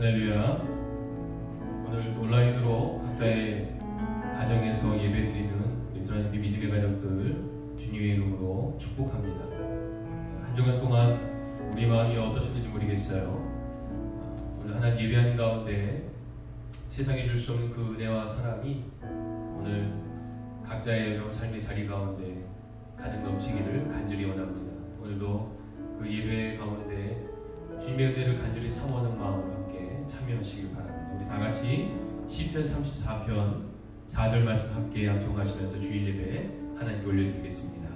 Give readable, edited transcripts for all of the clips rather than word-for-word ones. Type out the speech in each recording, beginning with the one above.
할렐루야. 오늘 온라인으로 각자의 가정에서 예배드리는 우리 하나님의 믿음의 가족들 주님의 이름으로 축복합니다. 한 주간 동안 우리 마음이 어떠셨는지 모르겠어요. 오늘 하나님 예배하는 가운데 세상이 줄 수 없는 그 은혜와 사랑이 오늘 각자의 여러분 삶의 자리 가운데 가득 넘치기를 간절히 원합니다. 오늘도 그 예배 가운데 주님의 은혜를 간절히 사모하는 마음으로 함께 참여하시길 바랍니다. 우리 다 같이 시편 34편 4절 말씀 함께 암송하시면서 주일 예배 하나님께 올려드리겠습니다.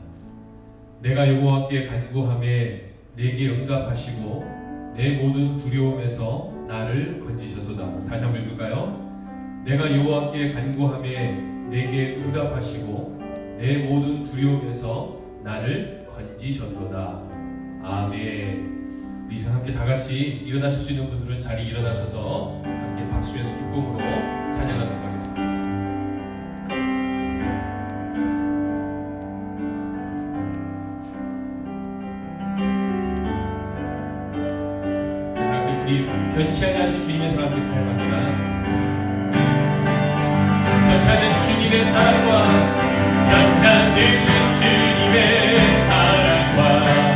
내가 여호와께 간구하매 내게 응답하시고 내 모든 두려움에서 나를 건지셨도다. 다시 한번 읽을까요? 내가 여호와께 간구하매 내게 응답하시고 내 모든 두려움에서 나를 건지셨도다. 아멘. 우리 함께 다 같이 일어나실 수 있는 분들은 자리 일어나셔서 함께 박수 연습 기쁨으로 찬양하도록 하겠습니다. 다 같이 우리 변치 아니하신 주님의 사랑 함께 찬양합니다. 변치 않는 주님의 사랑과 변치 않는 주님의 사랑과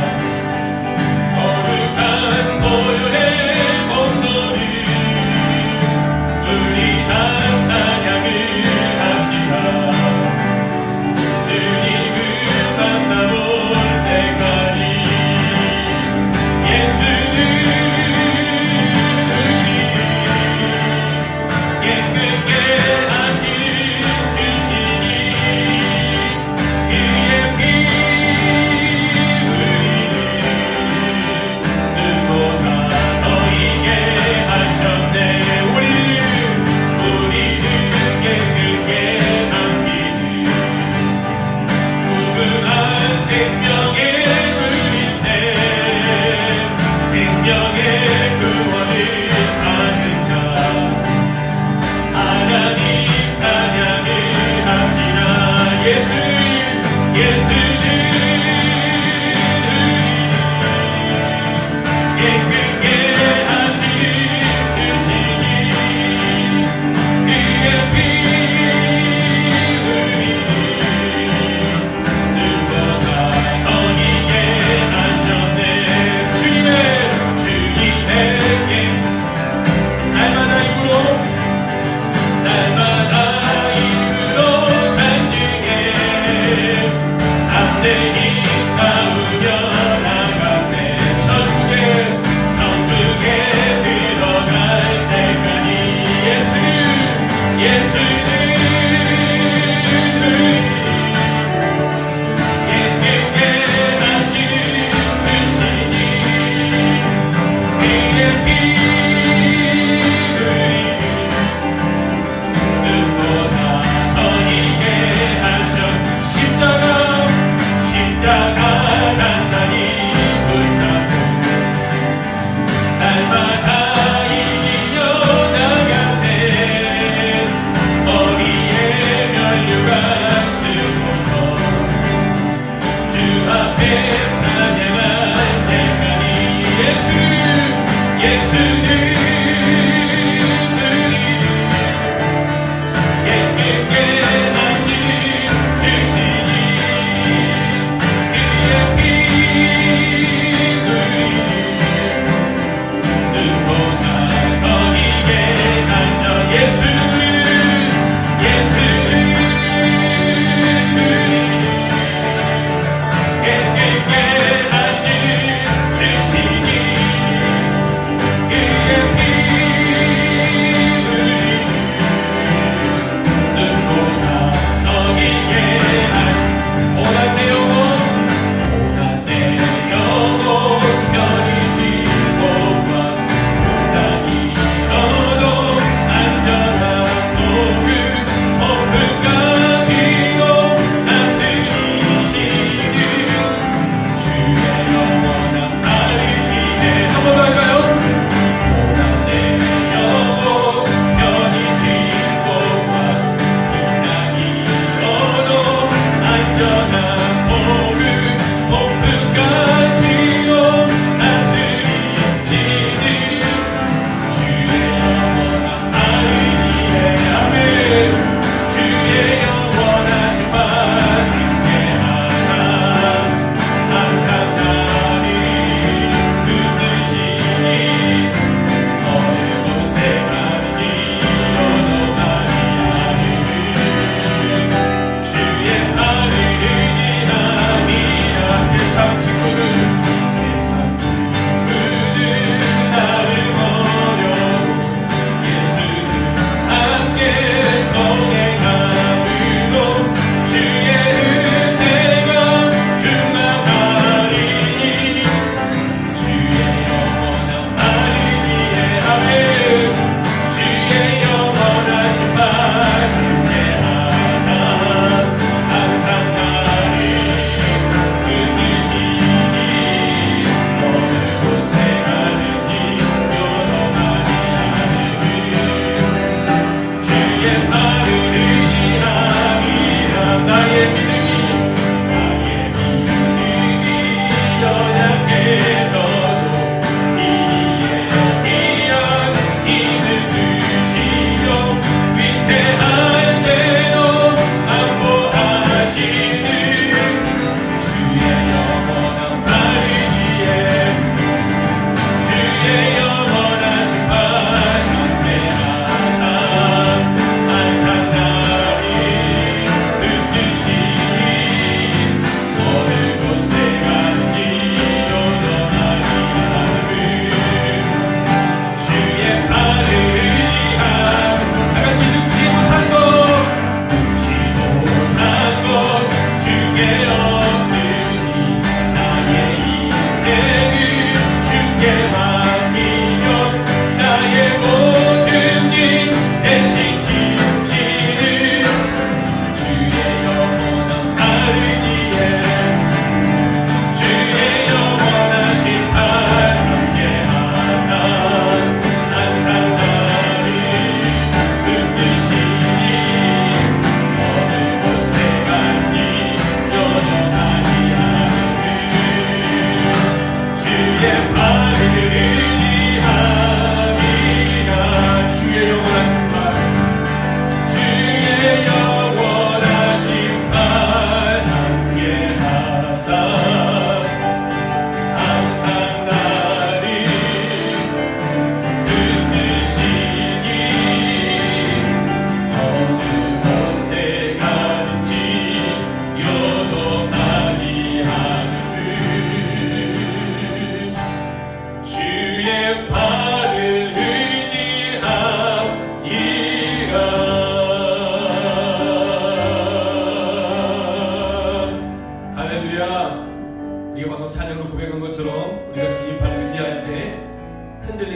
Yeah.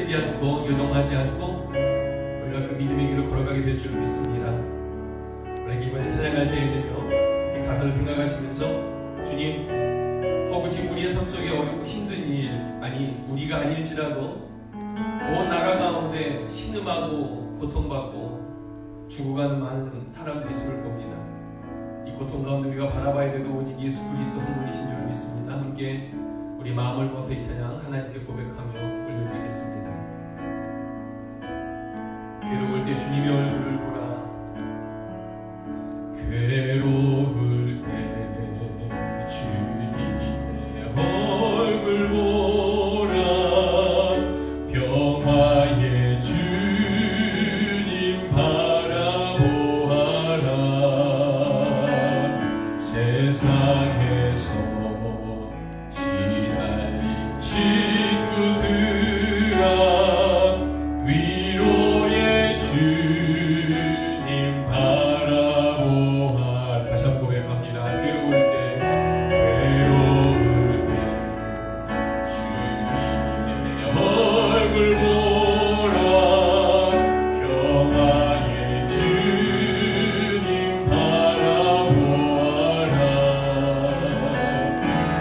흔들리지 않고 요동하지 않고 우리가 그 믿음의 길을 걸어가게 될 줄 믿습니다. 만약에 이번에 찬양할 때에는요, 이렇게 가사를 생각하시면서 주님, 혹은 지금 우리의 삶 속에 어렵고 힘든 일, 아니 우리가 아닐지라도 온 나라 가운데 신음하고 고통받고 죽어가는 많은 사람들이 있을 겁니다. 이 고통 가운데 우리가 바라봐야 되도 오직 예수 그리스도 한 분이신 줄 믿습니다. 함께 우리 마음을 모아서 이 찬양 하나님께 고백하며 올려드리겠습니다. 괴로울 때 주님의 얼굴을 보라. 괴로울 때 주님의 얼굴 보라. 평화의 주님 바라보아라. 세상에서 시달린 친구들아, 위로의 주님 바라보아라. 다시 한번 고백합니다. 괴로울 때 주님의 얼굴 보라. 평화의 주님 바라보아라.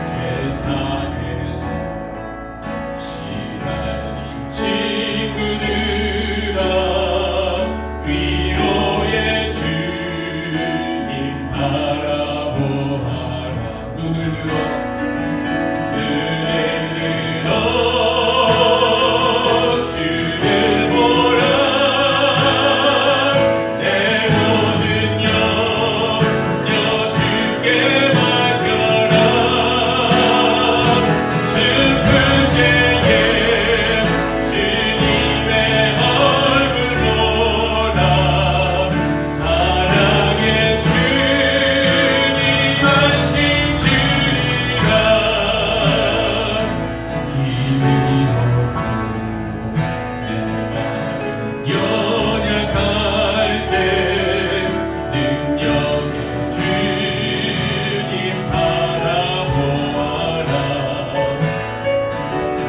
세상에서 시달린 친구들아, 위로의 주님 바라보아라. 눈을 들어 주를 보라. 내 모든 염려 주께 맡겨라. 슬픈 때에 주님의 얼굴 보라. 사랑의 주님 안심 주리라. 힘이 없고 내 마음 연약할 때 능력의 주님 바라보아라.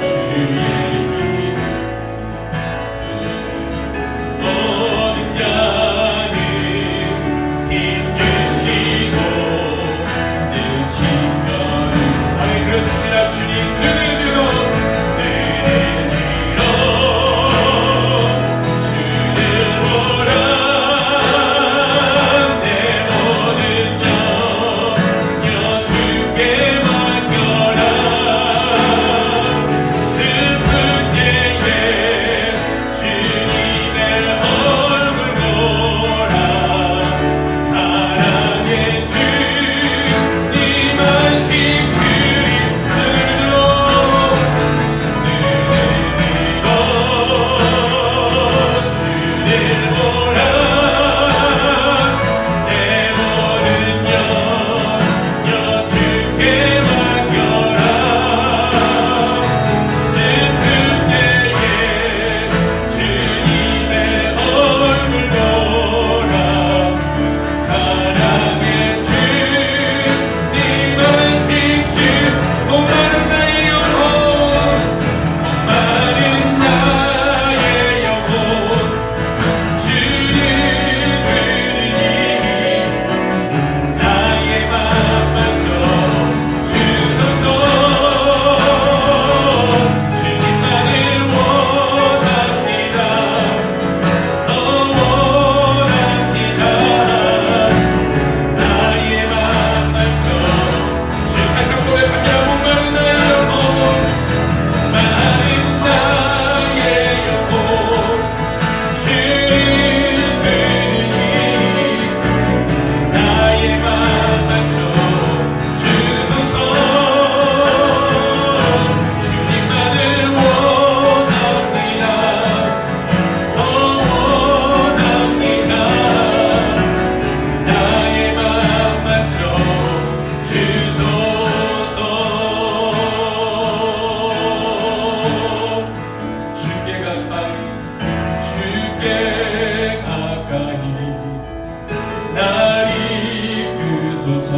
주의 이름 모든 자는 힘주시고 늘 친절을 아멘. 그렇습니다. 주님 눈을 들어 주를 보라. 내 모든 염려 주께 맡겨라. 슬픈 때에 주님의 얼굴 보라. 사랑의 주님 안심 주리. 눈을 들어 주를 보라. 내 모든 염려 주께 맡겨라. 슬픈 때에 주님의 얼굴 보라. 사랑의 주님 안심 주. 목마른 나의 영혼, 목마른 나의 영혼 주를 부르니 나의 맘 만져 주소서. 주님만을 원합니다. 원합니다. 나의 맘 만져 주. 다시 한번 고백합니다. 목마른 나의 영혼, 목마른 나의 영혼 주를 부르니 나의 맘 만져 주소서. 주님만을 원합니다. 원합니다. 나의 맘 만져 주소서. 주께 가까이 주께 가까이 날 이끄소서.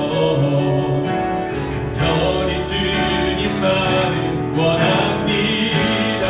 간절히 주님만을 원합니다.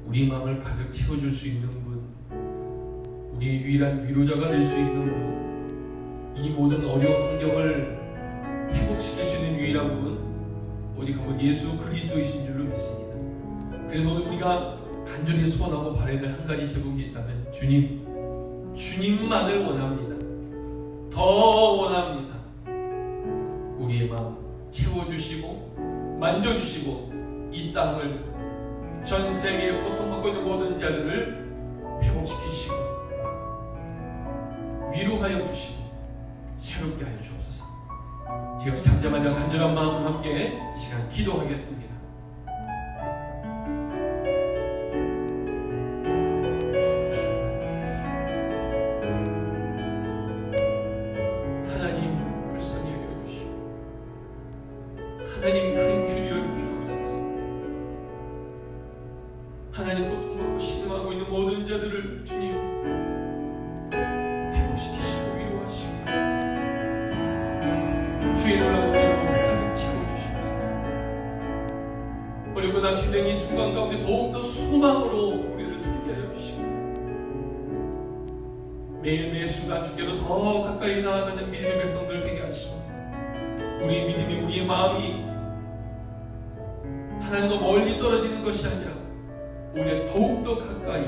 우리 마음을 가득 채워줄 수 있는 분, 우리의 유일한 위로자가 될 수 있는 분, 이 모든 어려운 환경을 회복시킬 수 있는 유일한 분, 어디 가면 예수 그리스도이신 줄로 믿습니다. 그래서 오늘 우리가 간절히 소원하고 바라야 될 한 가지 제목이 있다면 주님만을 원합니다. 더 원합니다. 우리의 마음 채워주시고 만져주시고 이 땅을 전 세계에 고통받고 있는 모든 자들을 회복시키시고 위로하여 주시고 새롭게 하여 주옵소서. 지금 잠잠하며 간절한 마음으로 함께 이 시간 기도하겠습니다. 하나님 불쌍히 여겨주시고 하나님 큰 귀 여겨주옵소서. 하나님 고통받고 신음하고 있는 모든 자들을 주님 회복시키시고 위로하시고 주의 놀라운 은혜로 가득 채워주시옵소서. 어렵고 낙심된 이 순간 가운데 더욱더 소망으로 우리를 살게 하여 주시고 매일 매 순간 주께로 더 가까이 나아가는 믿음의 백성들 되게 하시고 우리의 믿음이 우리의 마음이 하나님과 멀리 떨어지는 것이 아니라 오히려 더욱더 가까이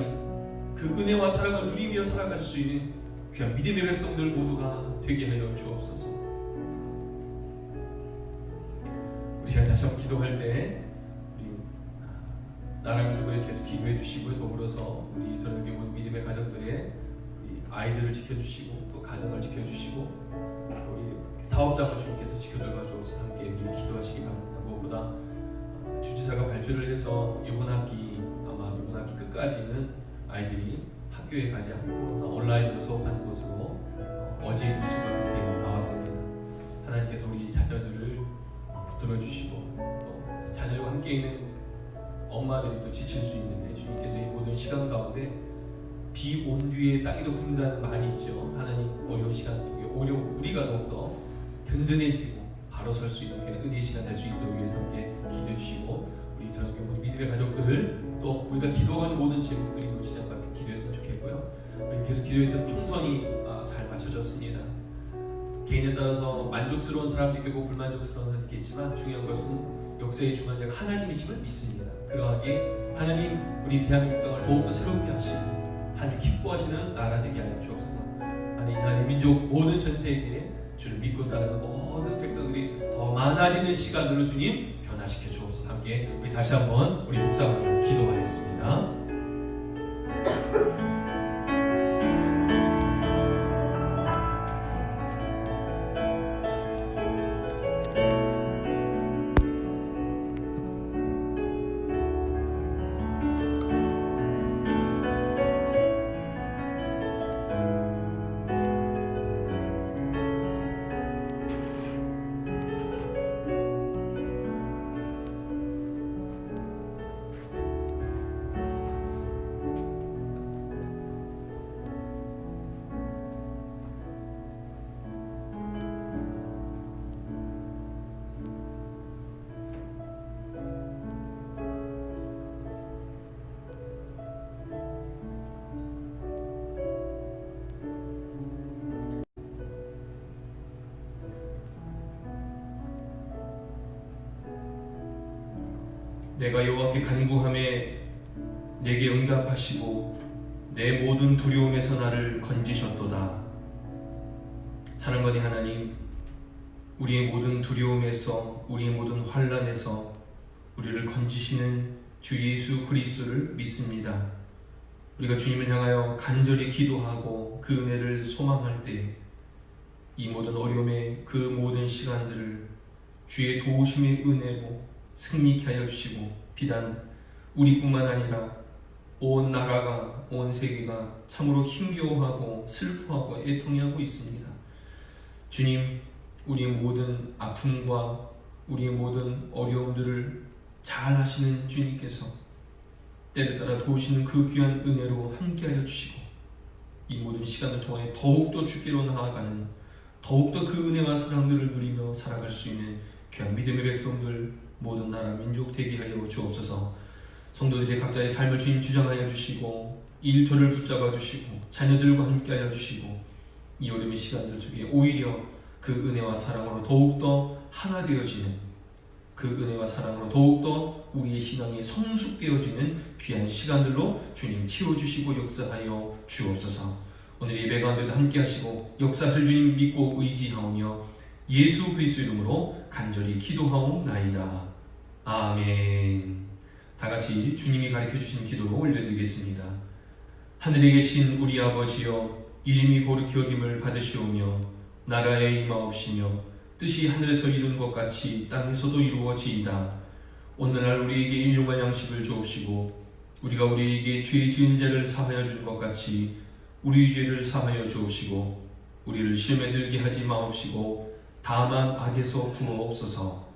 그 은혜와 사랑을 누리며 살아갈 수 있는 귀한 믿음의 백성들 모두가 되게 하여 주옵소서. 우리 시간 다시 한번 기도할 때 우리 나라 민족을 계속 기도해 주시고 더불어서 우리 저녁에 모든 믿음의 가족들의 우리 아이들을 지켜주시고 또 가정을 지켜주시고 우리 사업장을 주님께서 지켜들어 주옵소서. 함께 미리 기도하시기 바랍니다. 무엇보다 주지사가 발표를 해서 이번 학기 끝까지는 아이들이 학교에 가지 않고 온라인으로 수업하는 것으로 어제 뉴스가 그렇게 나왔습니다. 하나님께서 우리 자녀들을 붙들어 주시고 또 자녀들과 함께 있는 엄마들이 또 지칠 수 있는데 주님께서 이 모든 시간 가운데 비 온 뒤에 땅이 더 굳는다는 말이 있죠. 하나님 어려운 시간 오히려 우리가 더욱더 든든해지고 바로 설 수 있는 그런 은혜의 시간 될 수 있도록 위해서 함께 기도해 주시고 우리 저녁에 우리 믿음의 가족들을 또 우리가 기도하는 모든 제목들이 놓치지 않고 기도했으면 좋겠고요. 우리 계속 기도했던 총선이 잘 맞춰졌습니다. 개인에 따라서 만족스러운 사람도 있고 불만족스러운 사람도 있겠지만 중요한 것은 역사의 중간자가 하나님이심을 믿습니다. 그러하기에 하나님 우리 대한민국 땅을 더욱더 새롭게 하시고 하나님 기뻐하시는 나라 되게 하여 주옵소서. 하나님 민족 모든 전 세계에 주를 믿고 따르는 모든 백성들이 더 많아지는 시간으로 주님 변화시켜 주옵소서. 함께 우리 다시 한번 우리 묵상하며 기도하겠습니다. 내가 여호와께 간구하매 내게 응답하시고 내 모든 두려움에서 나를 건지셨도다. 사랑하는 하나님, 우리의 모든 두려움에서 우리의 모든 환난에서 우리를 건지시는 주 예수 그리스도를 믿습니다. 우리가 주님을 향하여 간절히 기도하고 그 은혜를 소망할 때 이 모든 어려움의 그 모든 시간들을 주의 도우심의 은혜로 승리케 하여 주시고 비단 우리뿐만 아니라 온 나라가 온 세계가 참으로 힘겨워하고 슬퍼하고 애통해하고 있습니다. 주님, 우리의 모든 아픔과 우리의 모든 어려움들을 잘 아시는 주님께서 때를 따라 도우시는 그 귀한 은혜로 함께하여 주시고 이 모든 시간을 통해 더욱더 주께로 나아가는 더욱더 그 은혜와 사랑들을 누리며 살아갈 수 있는 귀한 믿음의 백성들 모든 나라 민족 되게 하여 주옵소서. 성도들의 각자의 삶을 주님 주장하여 주시고 일터를 붙잡아 주시고 자녀들과 함께하여 주시고 이 여름의 시간들 속에 오히려 그 은혜와 사랑으로 더욱더 하나 되어지는, 그 은혜와 사랑으로 더욱더 우리의 신앙이 성숙되어지는 귀한 시간들로 주님 채워주시고 역사하여 주옵소서. 오늘 예배 가운데도 함께 하시고 역사하실 주님 믿고 의지하오며 예수 그리스도 이름으로 간절히 기도하옵나이다. 아멘. 다같이 주님이 가르쳐주신 기도로 올려드리겠습니다. 하늘에 계신 우리 아버지여, 이름이 거룩히 여김을 받으시오며 나라에 임하옵시며 뜻이 하늘에서 이룬 것 같이 땅에서도 이루어지이다. 오늘날 우리에게 일용할 양식을 주옵시고 우리가 우리에게 죄 지은 자를 사하여 준 것 같이 우리 죄를 사하여 주옵시고 우리를 시험에 들게 하지 마옵시고 다만 악에서 구하옵소서.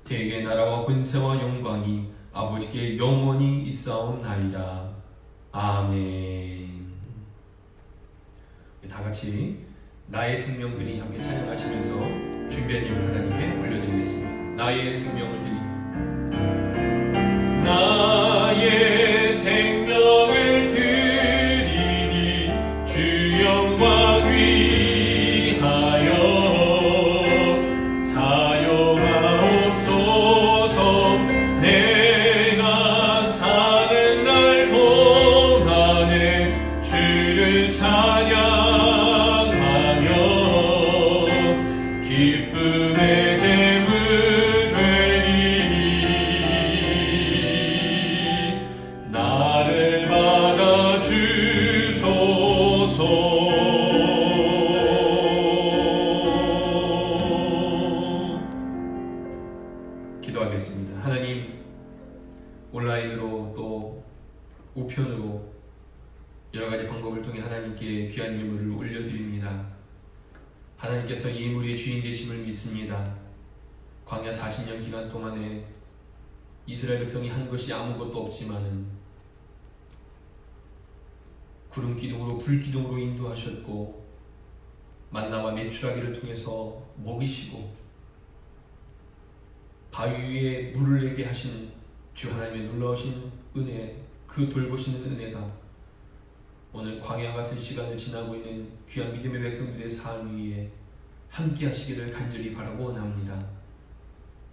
대개 나라와 권세와 영광이 아버지께 영원히 있사옵나이다. 아멘. 다같이 나의 생명들이 함께 찬양하시면서 준비한 예물 하나님께 올려드리겠습니다. 나의 생명을 드리니 나의 생명을 드리니 주 영광 위하여 사용하옵소서. 내가 사는 날 동안에 주를 찬양하며 기쁨의 제물 되리니 나를 받아 주소서. 기도하겠습니다. 하나님, 온라인으로 또 우편으로 여러가지 방법을 통해 하나님께 귀한 예물을 올려드립니다. 하나님께서 이 예물의 주인 되심을 믿습니다. 광야 40년 기간 동안에 이스라엘 백성이 한 것이 아무것도 없지만은 구름 기둥으로 불 기둥으로 인도하셨고 만나와 메추라기를 통해서 먹이시고 바위 위에 물을 내게 하신 주 하나님의 놀라우신 은혜, 그 돌보시는 은혜가 오늘 광야 같은 시간을 지나고 있는 귀한 믿음의 백성들의 삶 위에 함께 하시기를 간절히 바라고 원합니다.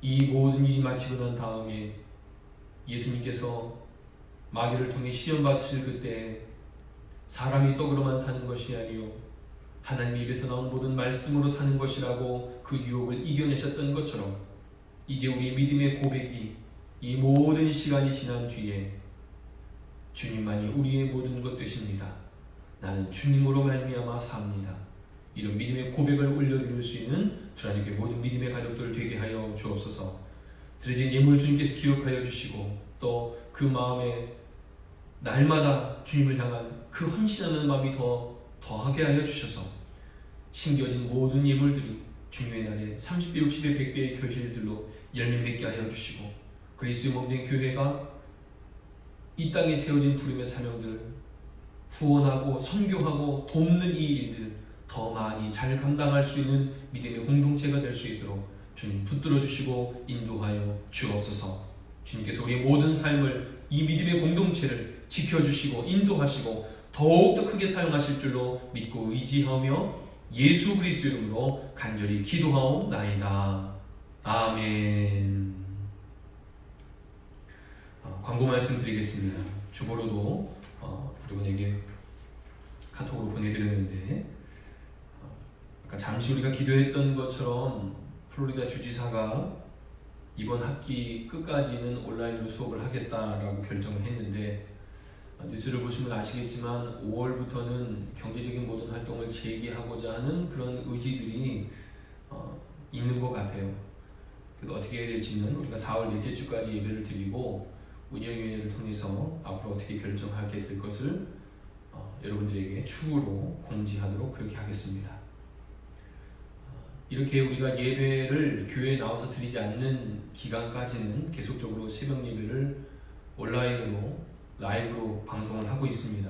이 모든 일이 마치고 난 다음에 예수님께서 마귀를 통해 시험 받으실 그때 사람이 떡으로만 사는 것이 아니요 하나님의 입에서 나온 모든 말씀으로 사는 것이라고 그 유혹을 이겨내셨던 것처럼 이제 우리 믿음의 고백이 이 모든 시간이 지난 뒤에 주님만이 우리의 모든 것 되십니다. 나는 주님으로 말미암아 삽니다. 이런 믿음의 고백을 올려드릴 수 있는 주님께 모든 믿음의 가족들 되게 하여 주옵소서. 드려진 예물 주님께서 기억하여 주시고 또 그 마음에 날마다 주님을 향한 그 헌신하는 마음이 더하게 하여 주셔서 심겨진 모든 예물들이 주님의 날에 30배, 60배, 100배의 결실들로 열매 맺게 하여 주시고 그리스도의 몸된 교회가 이 땅에 세워진 부름의 사명들 후원하고 선교하고 돕는 이 일들 더 많이 잘 감당할 수 있는 믿음의 공동체가 될 수 있도록 주님 붙들어 주시고 인도하여 주옵소서. 주님께서 우리의 모든 삶을 이 믿음의 공동체를 지켜주시고 인도하시고 더욱더 크게 사용하실 줄로 믿고 의지하며 예수 그리스도 이름으로 간절히 기도하옵나이다. 아멘. 광고 말씀드리겠습니다. 주보로도 여러분에게 카톡으로 보내드렸는데 아까 잠시 우리가 기도했던 것처럼 플로리다 주지사가 이번 학기 끝까지는 온라인으로 수업을 하겠다라고 결정을 했는데 뉴스를 보시면 아시겠지만 5월부터는 경제적인 모든 활동을 재개하고자 하는 그런 의지들이 있는 것 같아요. 그래서 어떻게 해야 될지는 우리가 4월 넷째 주까지 예배를 드리고 운영위원회를 통해서 앞으로 어떻게 결정하게 될 것을 여러분들에게 추후로 공지하도록 그렇게 하겠습니다. 이렇게 우리가 예배를 교회에 나와서 드리지 않는 기간까지는 계속적으로 새벽 예배를 온라인으로 라이브로 방송을 하고 있습니다.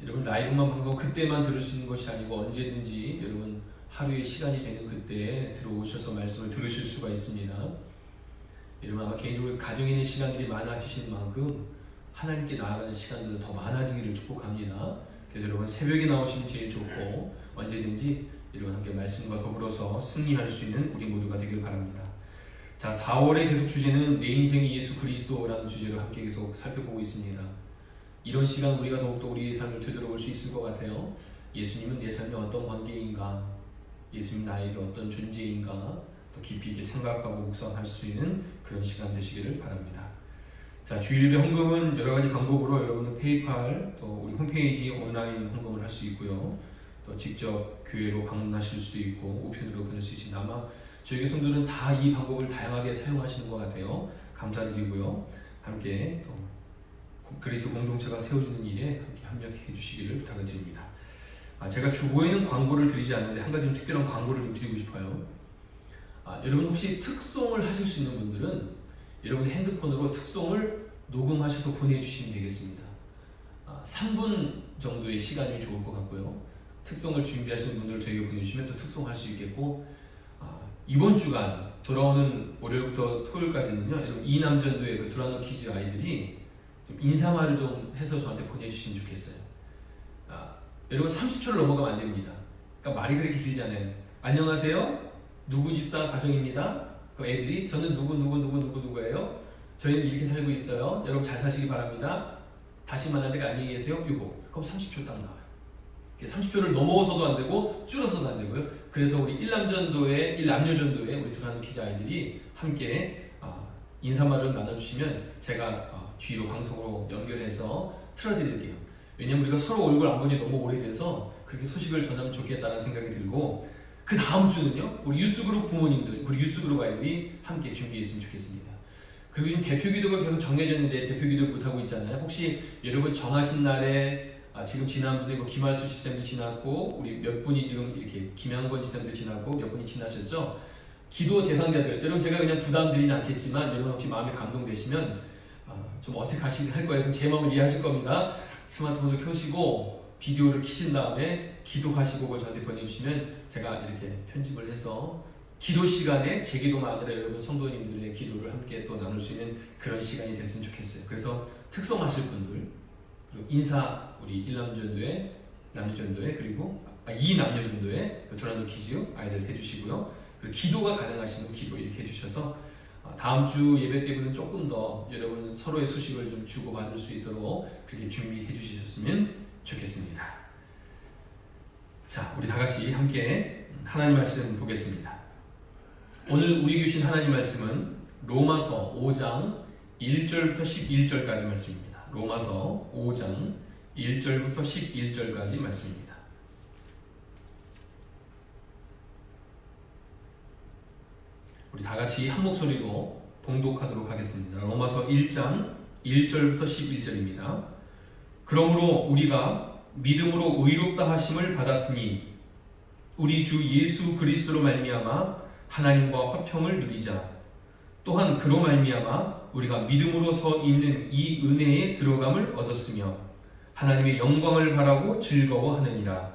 여러분 라이브만 방송 그때만 들을 수 있는 것이 아니고 언제든지 여러분 하루에 시간이 되는 그때에 들어오셔서 말씀을 들으실 수가 있습니다. 여러분 아마 개인적으로 가정에 있는 시간들이 많아지신 만큼 하나님께 나아가는 시간들도 더 많아지기를 축복합니다. 그래서 여러분 새벽에 나오시면 제일 좋고 언제든지 여러분 함께 말씀과 더불어서 승리할 수 있는 우리 모두가 되길 바랍니다. 자, 4월의 계속 주제는 내 인생의 예수 그리스도라는 주제로 함께 계속 살펴보고 있습니다. 이런 시간 우리가 더욱더 우리의 삶을 되돌아볼 수 있을 것 같아요. 예수님은 내 삶에 어떤 관계인가, 예수님 나에게 어떤 존재인가 또 깊이 있게 생각하고 묵상할 수 있는 그런 시간 되시기를 바랍니다. 자, 주일예배 헌금은 여러 가지 방법으로 여러분은 페이팔 또 우리 홈페이지 온라인 헌금을 할 수 있고요. 또 직접 교회로 방문하실 수도 있고 우편으로 보낼 수 있습니다. 아마 저희 성도들은 다 이 방법을 다양하게 사용하시는 것 같아요. 감사드리고요. 함께 그리스도 공동체가 세워지는 일에 함께 협력해 주시기를 부탁을 드립니다. 제가 주보에는 광고를 드리지 않는데 한 가지 좀 특별한 광고를 좀 드리고 싶어요. 여러분 혹시 특송을 하실 수 있는 분들은 여러분 핸드폰으로 특송을 녹음하셔서 보내주시면 되겠습니다. 3분 정도의 시간이 좋을 것 같고요. 특송을 준비하시는 분들 저희가 보내주시면 또 특송할 수 있겠고, 이번 주간 돌아오는 월요일부터 토요일까지는요, 여러분 이남전도의 그 두라노 키즈 아이들이 좀 인사말을 좀 해서 저한테 보내주시면 좋겠어요. 여러분 30초를 넘어가면 안 됩니다. 그러니까 말이 그렇게 길잖아요. 안녕하세요, 누구 집사 가정입니다. 그 애들이 저는 누구예요. 저희는 이렇게 살고 있어요. 여러분 잘 사시기 바랍니다. 다시 만날 때가 안녕히 계세요. 이거 그럼 30초 딱 나와요. 30초를 넘어서도 안 되고 줄어서도 안 되고요. 그래서 우리 일남전도회 우리 두라노 키즈 아이들이 함께 인사말을 나눠주시면 제가 뒤로 방송으로 연결해서 틀어드릴게요. 왜냐면 우리가 서로 얼굴 안 본 지 너무 오래돼서 그렇게 소식을 전하면 좋겠다는 생각이 들고, 그 다음 주는요 우리 유스그룹 부모님들, 우리 유스그룹 아이들이 함께 준비했으면 좋겠습니다. 그리고 지금 대표기도가 계속 정해졌는데 대표기도 못하고 있잖아요. 혹시 여러분 정하신 날에 지금 지난 분이 김할수 집사님도 지났고 우리 몇 분이 지금 이렇게 김양권 집사님도 지났고 몇 분이 지나셨죠? 기도 대상자들, 여러분 제가 그냥 부담 드리진 않겠지만 여러분 혹시 마음에 감동되시면 좀 어색하시긴 할 거예요. 그럼 제 마음을 이해하실 겁니다. 스마트폰을 켜시고 비디오를 켜신 다음에 기도하시고 그걸 저한테 보내주시면 제가 이렇게 편집을 해서 기도 시간에 제 기도만 아니라 여러분 성도님들의 기도를 함께 또 나눌 수 있는 그런 시간이 됐으면 좋겠어요. 그래서 특성하실 분들, 그리고 인사 우리 일남전도회, 남녀전도회, 그리고 이남녀전도회 두라노 키즈 아이들 해주시고요. 그리고 기도가 가능하시면 기도 이렇게 해주셔서 다음 주 예배 때보다는 조금 더 여러분 서로의 소식을 좀 주고받을 수 있도록 그렇게 준비해 주셨으면 좋겠습니다. 자, 우리 다 같이 함께 하나님 말씀 보겠습니다. 오늘 우리 주신 하나님 말씀은 로마서 5장 1절부터 11절까지 말씀입니다. 로마서 5장 1절부터 11절까지 말씀입니다. 우리 다 같이 한 목소리로 봉독하도록 하겠습니다. 로마서 1장 1절부터 11절입니다. 그러므로 우리가 믿음으로 의롭다 하심을 받았으니 우리 주 예수 그리스도로 말미암아 하나님과 화평을 누리자. 또한 그로 말미암아 우리가 믿음으로 서 있는 이 은혜에 들어감을 얻었으며 하나님의 영광을 바라고 즐거워하느니라.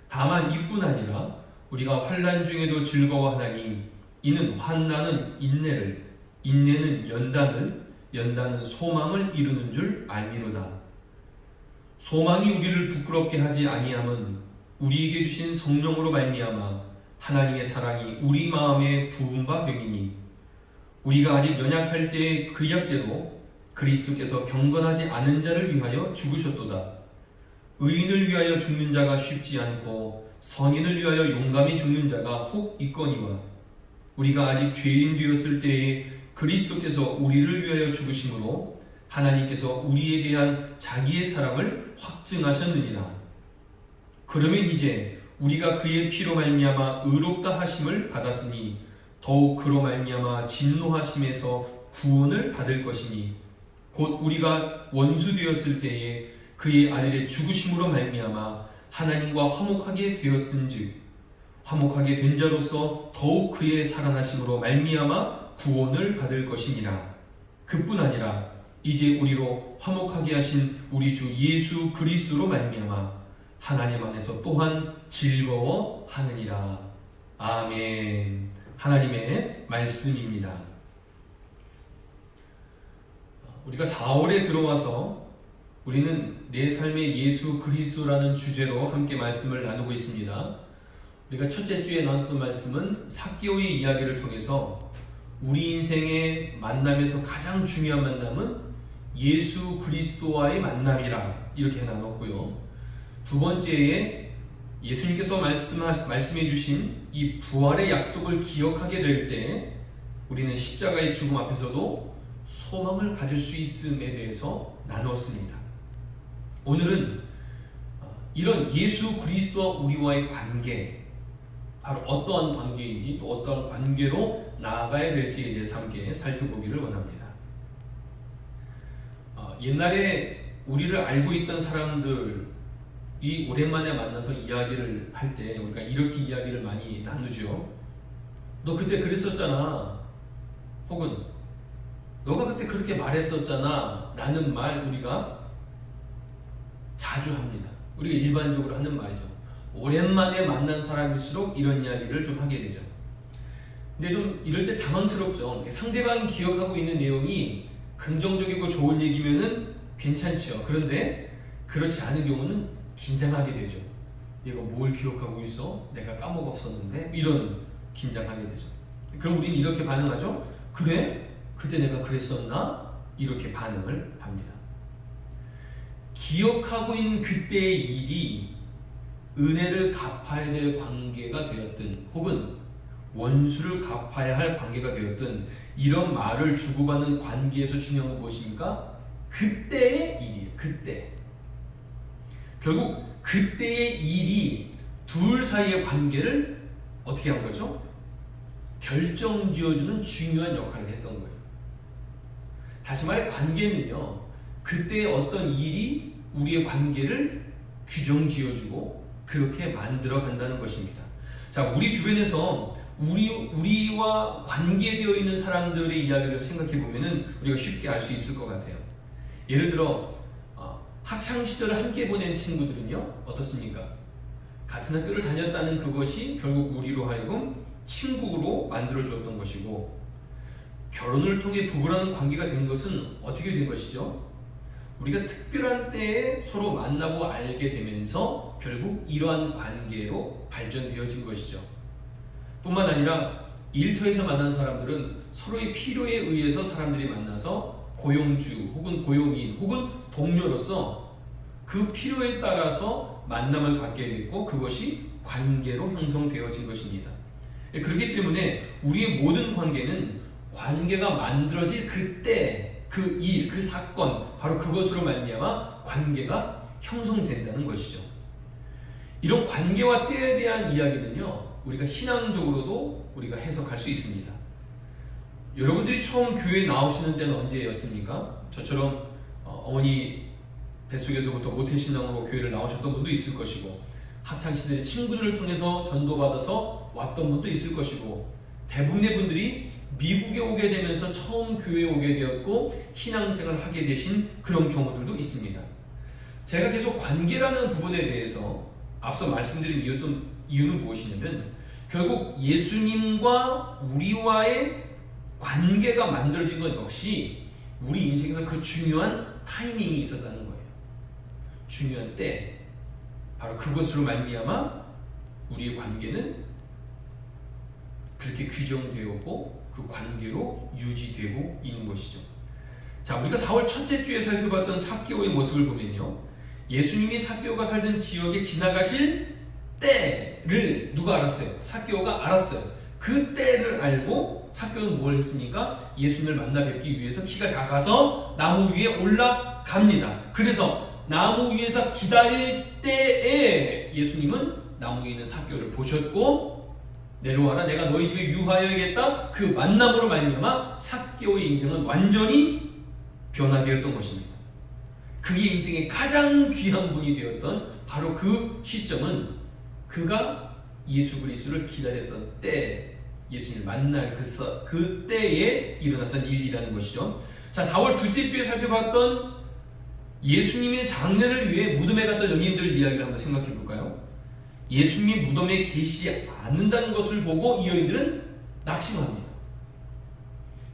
다만 이뿐 아니라 우리가 환난 중에도 즐거워하나니 이는 환난은 인내를, 인내는 연단을, 연단은 소망을 이루는 줄 알미로다. 소망이 우리를 부끄럽게 하지 아니함은 우리에게 주신 성령으로 말미암아 하나님의 사랑이 우리 마음에 부은 바 됨이니 우리가 아직 연약할 때의 그 약대로 그리스도께서 경건하지 않은 자를 위하여 죽으셨도다. 의인을 위하여 죽는 자가 쉽지 않고 선인을 위하여 용감히 죽는 자가 혹 있거니와 우리가 아직 죄인 되었을 때에 그리스도께서 우리를 위하여 죽으심으로 하나님께서 우리에 대한 자기의 사랑을 확증하셨느니라. 그러면 이제 우리가 그의 피로 말미암아 의롭다 하심을 받았으니 더욱 그로 말미암아 진노하심에서 구원을 받을 것이니 곧 우리가 원수 되었을 때에 그의 아들의 죽으심으로 말미암아 하나님과 화목하게 되었은즉 화목하게 된 자로서 더욱 그의 살아나심으로 말미암아 구원을 받을 것이니라. 그뿐 아니라 이제 우리로 화목하게 하신 우리 주 예수 그리스도로 말미암아 하나님 안에서 또한 즐거워하느니라. 아멘. 하나님의 말씀입니다. 우리가 4월에 들어와서 우리는 내 삶의 예수 그리스도라는 주제로 함께 말씀을 나누고 있습니다. 우리가 첫째 주에 나눴던 말씀은 삭개오의 이야기를 통해서 우리 인생의 만남에서 가장 중요한 만남은 예수 그리스도와의 만남이라 이렇게 나눴고요. 두 번째에 예수님께서 말씀해 주신 이 부활의 약속을 기억하게 될 때 우리는 십자가의 죽음 앞에서도 소망을 가질 수 있음에 대해서 나누었습니다. 오늘은 이런 예수 그리스도와 우리와의 관계, 바로 어떠한 관계인지 또 어떠한 관계로 나아가야 될지에 대해서 함께 살펴보기를 원합니다. 옛날에 우리를 알고 있던 사람들이 오랜만에 만나서 이야기를 할 때 우리가 이렇게 이야기를 많이 나누죠. 너 그때 그랬었잖아. 혹은 너가 그때 그렇게 말했었잖아 라는 말 우리가 자주 합니다. 우리가 일반적으로 하는 말이죠. 오랜만에 만난 사람일수록 이런 이야기를 좀 하게 되죠. 근데 좀 이럴 때 당황스럽죠. 상대방이 기억하고 있는 내용이 긍정적이고 좋은 얘기면은 괜찮죠. 그런데 그렇지 않은 경우는 긴장하게 되죠. 얘가 뭘 기억하고 있어? 내가 까먹었었는데? 이런 긴장하게 되죠. 그럼 우리는 이렇게 반응하죠. 그래? 그때 내가 그랬었나? 이렇게 반응을 합니다. 기억하고 있는 그때의 일이 은혜를 갚아야 될 관계가 되었든 혹은 원수를 갚아야 할 관계가 되었든 이런 말을 주고받는 관계에서 중요한 건 무엇입니까? 그때의 일이에요. 그때. 결국 그때의 일이 둘 사이의 관계를 어떻게 한 거죠? 결정지어주는 중요한 역할을 했던 거예요. 다시 말해 관계는요, 그때의 어떤 일이 우리의 관계를 규정지어주고 그렇게 만들어 간다는 것입니다. 자, 우리 주변에서 우리와 관계되어 있는 사람들의 이야기를 생각해 보면은 우리가 쉽게 알 수 있을 것 같아요. 예를 들어 학창 시절을 함께 보낸 친구들은요 어떻습니까? 같은 학교를 다녔다는 그것이 결국 우리로 하여금 친구로 만들어 주었던 것이고, 결혼을 통해 부부라는 관계가 된 것은 어떻게 된 것이죠? 우리가 특별한 때에 서로 만나고 알게 되면서 결국 이러한 관계로 발전되어진 것이죠. 뿐만 아니라 일터에서 만난 사람들은 서로의 필요에 의해서 사람들이 만나서 고용주 혹은 고용인 혹은 동료로서 그 필요에 따라서 만남을 갖게 됐고 그것이 관계로 형성되어진 것입니다. 그렇기 때문에 우리의 모든 관계는 관계가 만들어질 그때 그 일, 그 사건, 바로 그것으로 말미암아 관계가 형성된다는 것이죠. 이런 관계와 때에 대한 이야기는요 우리가 신앙적으로도 우리가 해석할 수 있습니다. 여러분들이 처음 교회에 나오시는 때는 언제였습니까? 저처럼 어머니 뱃속에서부터 모태신앙으로 교회를 나오셨던 분도 있을 것이고, 학창시절에 친구들을 통해서 전도받아서 왔던 분도 있을 것이고, 대부분의 분들이 미국에 오게 되면서 처음 교회에 오게 되었고 신앙생활을 하게 되신 그런 경우들도 있습니다. 제가 계속 관계라는 부분에 대해서 앞서 말씀드린 이유는 무엇이냐면, 결국 예수님과 우리와의 관계가 만들어진 것 역시 우리 인생에서 그 중요한 타이밍이 있었다는 거예요. 중요한 때, 바로 그것으로 말미암아 우리의 관계는 그렇게 규정되었고 그 관계로 유지되고 있는 것이죠. 자, 우리가 4월 첫째 주에 살펴봤던 삭개오의 모습을 보면요, 예수님이 삭개오가 살던 지역에 지나가실 때를 누가 알았어요? 삭개오가 알았어요. 그 때를 알고 삭개오는 뭘 했습니까? 예수님을 만나 뵙기 위해서 키가 작아서 나무 위에 올라갑니다. 그래서 나무 위에서 기다릴 때에 예수님은 나무 위에 있는 삭개오를 보셨고, 내려와라, 내가 너희 집에 유하여야겠다. 그 만남으로 말미암아 삭개오의 인생은 완전히 변화되었던 것입니다. 그의 인생의 가장 귀한 분이 되었던 바로 그 시점은 그가 예수 그리스도를 기다렸던 때, 예수님을 만날 그 때에 일어났던 일이라는 것이죠. 자, 4월 둘째 주에 살펴봤던 예수님의 장례를 위해 무덤에 갔던 연인들 이야기를 한번 생각해 볼까요? 예수님이 무덤에 계시지 않는다는 것을 보고 이 여인들은 낙심합니다.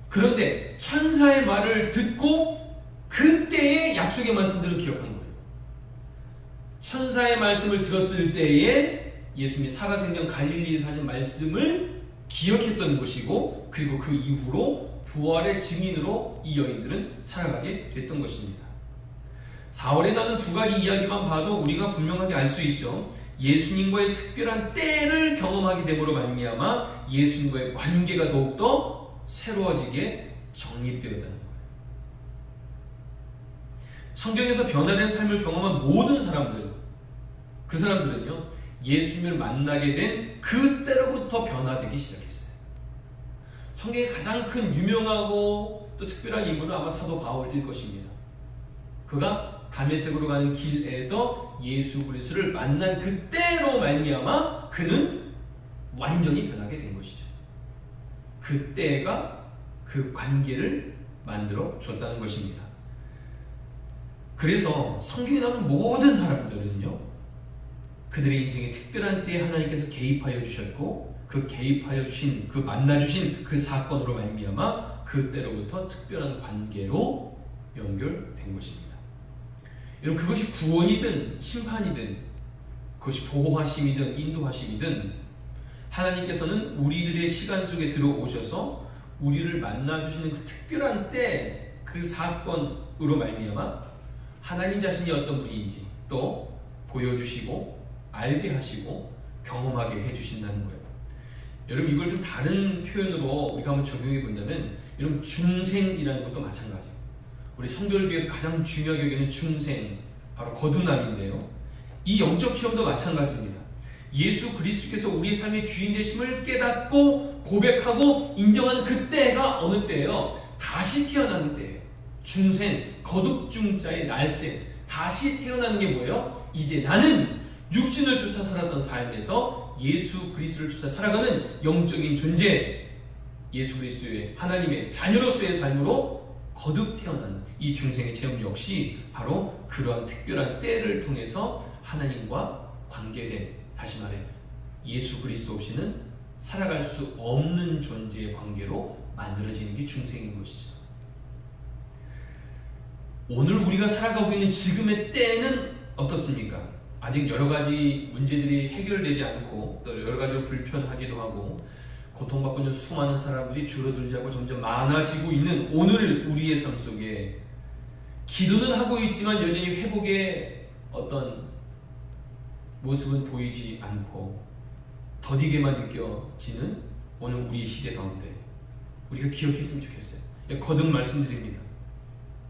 그런데 천사의 말을 듣고 그때의 약속의 말씀들을 기억하는 거예요. 천사의 말씀을 들었을 때에 예수님이 살아생전 갈릴리에서 하신 말씀을 기억했던 것이고, 그리고 그 이후로 부활의 증인으로 이 여인들은 살아가게 됐던 것입니다. 4월에 나는 두 가지 이야기만 봐도 우리가 분명하게 알 수 있죠. 예수님과의 특별한 때를 경험하게 됨으로 말미암아 예수님과의 관계가 더욱더 새로워지게 정립되었다는 거예요. 성경에서 변화된 삶을 경험한 모든 사람들, 그 사람들은요, 예수님을 만나게 된 그때로부터 변화되기 시작했어요. 성경의 가장 큰 유명하고 또 특별한 인물은 아마 사도 바울일 것입니다. 그가 다메섹으로 가는 길에서 예수 그리스도를 만난 그때로 말미암아 그는 완전히 변하게 된 것이죠. 그때가 그 관계를 만들어 줬다는 것입니다. 그래서 성경에 나오는 모든 사람들은요, 그들의 인생의 특별한 때에 하나님께서 개입하여 주셨고, 그 개입하여 주신, 그 만나 주신 그 사건으로 말미암아 그때로부터 특별한 관계로 연결된 것입니다. 여러분, 그것이 구원이든 심판이든, 그것이 보호하심이든 인도하심이든, 하나님께서는 우리들의 시간 속에 들어오셔서 우리를 만나주시는 그 특별한 때, 그 사건으로 말미암아 하나님 자신이 어떤 분인지 또 보여주시고 알게 하시고 경험하게 해주신다는 거예요. 여러분, 이걸 좀 다른 표현으로 우리가 한번 적용해 본다면, 여러분, 중생이라는 것도 마찬가지예요. 우리 성도를 위해서 가장 중요하게 여기는 중생, 바로 거듭남인데요. 이 영적 체험도 마찬가지입니다. 예수 그리스도께서 우리의 삶의 주인 되심을 깨닫고 고백하고 인정하는 그때가 어느 때예요? 다시 태어나는 때예요. 중생, 거듭중자의 날생, 다시 태어나는 게 뭐예요? 이제 나는 육신을 쫓아 살았던 삶에서 예수 그리스도를 쫓아 살아가는 영적인 존재, 예수 그리스도의 하나님의 자녀로서의 삶으로 거듭 태어나는 이 중생의 체험 역시 바로 그러한 특별한 때를 통해서 하나님과 관계된, 다시 말해 예수 그리스도 없이는 살아갈 수 없는 존재의 관계로 만들어지는 게 중생인 것이죠. 오늘 우리가 살아가고 있는 지금의 때는 어떻습니까? 아직 여러 가지 문제들이 해결되지 않고 또 여러 가지로 불편하기도 하고 고통받고 있는 수많은 사람들이 줄어들지 않고 점점 많아지고 있는 오늘 우리의 삶 속에 기도는 하고 있지만 여전히 회복의 어떤 모습은 보이지 않고 더디게만 느껴지는 오늘 우리 시대 가운데 우리가 기억했으면 좋겠어요. 거듭 말씀드립니다.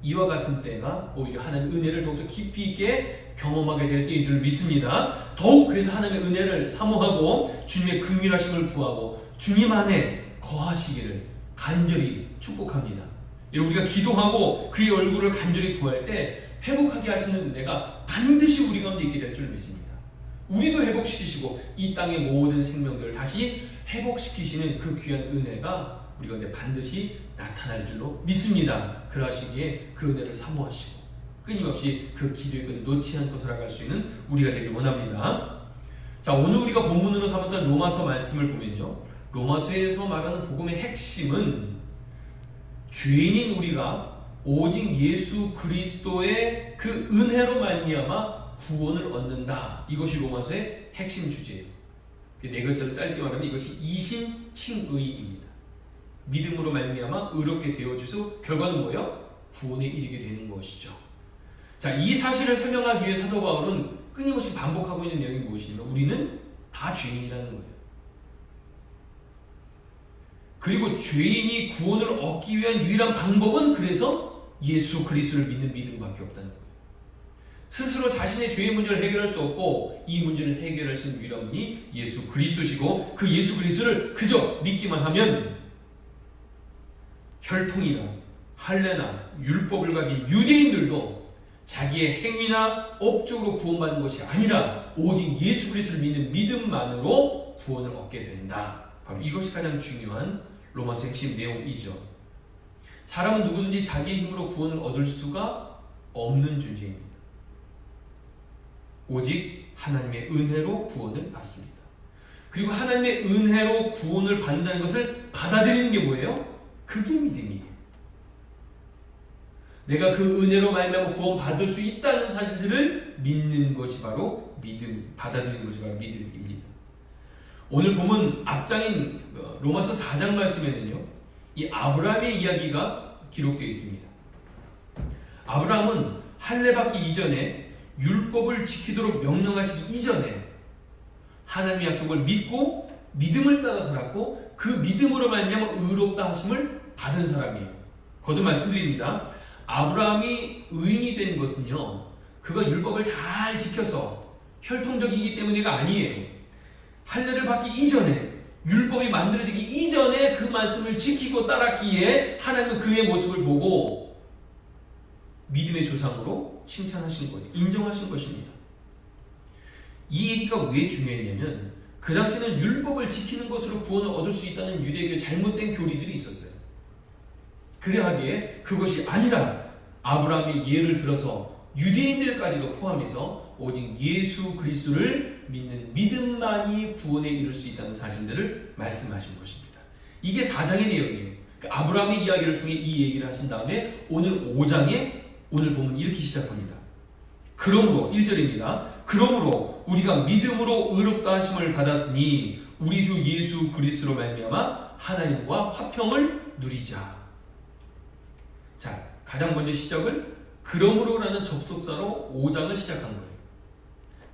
이와 같은 때가 오히려 하나님의 은혜를 더욱더 깊이 있게 경험하게 될 때인 줄 믿습니다. 더욱 그래서 하나님의 은혜를 사모하고 주님의 긍휼하심을 구하고 주님 안에 거하시기를 간절히 축복합니다. 우리가 기도하고 그의 얼굴을 간절히 구할 때 회복하게 하시는 은혜가 반드시 우리 가운데 있게 될 줄 믿습니다. 우리도 회복시키시고 이 땅의 모든 생명들을 다시 회복시키시는 그 귀한 은혜가 우리 가운데 반드시 나타날 줄로 믿습니다. 그러하시기에 그 은혜를 사모하시고 끊임없이 그 기도의 끈을 놓지 않고 살아갈 수 있는 우리가 되길 원합니다. 자, 오늘 우리가 본문으로 삼았던 로마서 말씀을 보면요, 로마서에서 말하는 복음의 핵심은 죄인인 우리가 오직 예수 그리스도의 그 은혜로 말미암아 구원을 얻는다. 이것이 로마서의 핵심 주제예요. 네 글자로 짧게 말하면 이것이 이신칭의입니다. 믿음으로 말미암아 의롭게 되어주소 결과는 뭐예요? 구원에 이르게 되는 것이죠. 자, 이 사실을 설명하기 위해 사도 바울은 끊임없이 반복하고 있는 내용이 무엇이냐면 우리는 다 죄인이라는 거예요. 그리고 죄인이 구원을 얻기 위한 유일한 방법은 그래서 예수 그리스도를 믿는 믿음밖에 없다는 거예요. 스스로 자신의 죄의 문제를 해결할 수 없고 이 문제를 해결할 수 있는 유일한 분이 예수 그리스도시고 그 예수 그리스도를 그저 믿기만 하면 혈통이나 할례나 율법을 가진 유대인들도 자기의 행위나 업적으로 구원받는 것이 아니라 오직 예수 그리스도를 믿는 믿음만으로 구원을 얻게 된다. 바로 이것이 가장 중요한 로마서 핵심 내용이죠. 사람은 누구든지 자기의 힘으로 구원을 얻을 수가 없는 존재입니다. 오직 하나님의 은혜로 구원을 받습니다. 그리고 하나님의 은혜로 구원을 받는다는 것을 받아들이는 게 뭐예요? 그게 믿음이에요. 내가 그 은혜로 말미암아 구원받을 수 있다는 사실들을 믿는 것이 바로 믿음, 받아들이는 것이 바로 믿음입니다. 오늘 본문 앞장인 로마서 4장 말씀에는요, 이 아브라함의 이야기가 기록되어 있습니다. 아브라함은 할례 받기 이전에, 율법을 지키도록 명령하시기 이전에 하나님의 약속을 믿고 믿음을 따라 살았고, 그 믿음으로 말미암아 의롭다 하심을 받은 사람이에요. 거듭 말씀드립니다. 아브라함이 의인이 된 것은요, 그가 율법을 잘 지켜서 혈통적이기 때문에가 아니에요. 할례를 받기 이전에, 율법이 만들어지기 이전에 그 말씀을 지키고 따랐기에 하나님은 그의 모습을 보고 믿음의 조상으로 칭찬하신 거예요. 인정하신 것입니다. 이 얘기가 왜 중요했냐면, 그 당시에는 율법을 지키는 것으로 구원을 얻을 수 있다는 유대교의 잘못된 교리들이 있었어요. 그래하기에 그것이 아니라 아브라함이 예를 들어서 유대인들까지도 포함해서 오직 예수 그리스도를 믿는 믿음만이 구원에 이를 수 있다는 사실들을 말씀하신 것입니다. 이게 4장의 내용이에요. 아브라함의 이야기를 통해 이 얘기를 하신 다음에 오늘 5장에 오늘 보면 이렇게 시작합니다. 그러므로 1절입니다. 그러므로 우리가 믿음으로 의롭다 하심을 받았으니 우리 주 예수 그리스도로 말미암아 하나님과 화평을 누리자. 자, 가장 먼저 시작을 그러므로라는 접속사로 5장을 시작한 거예요.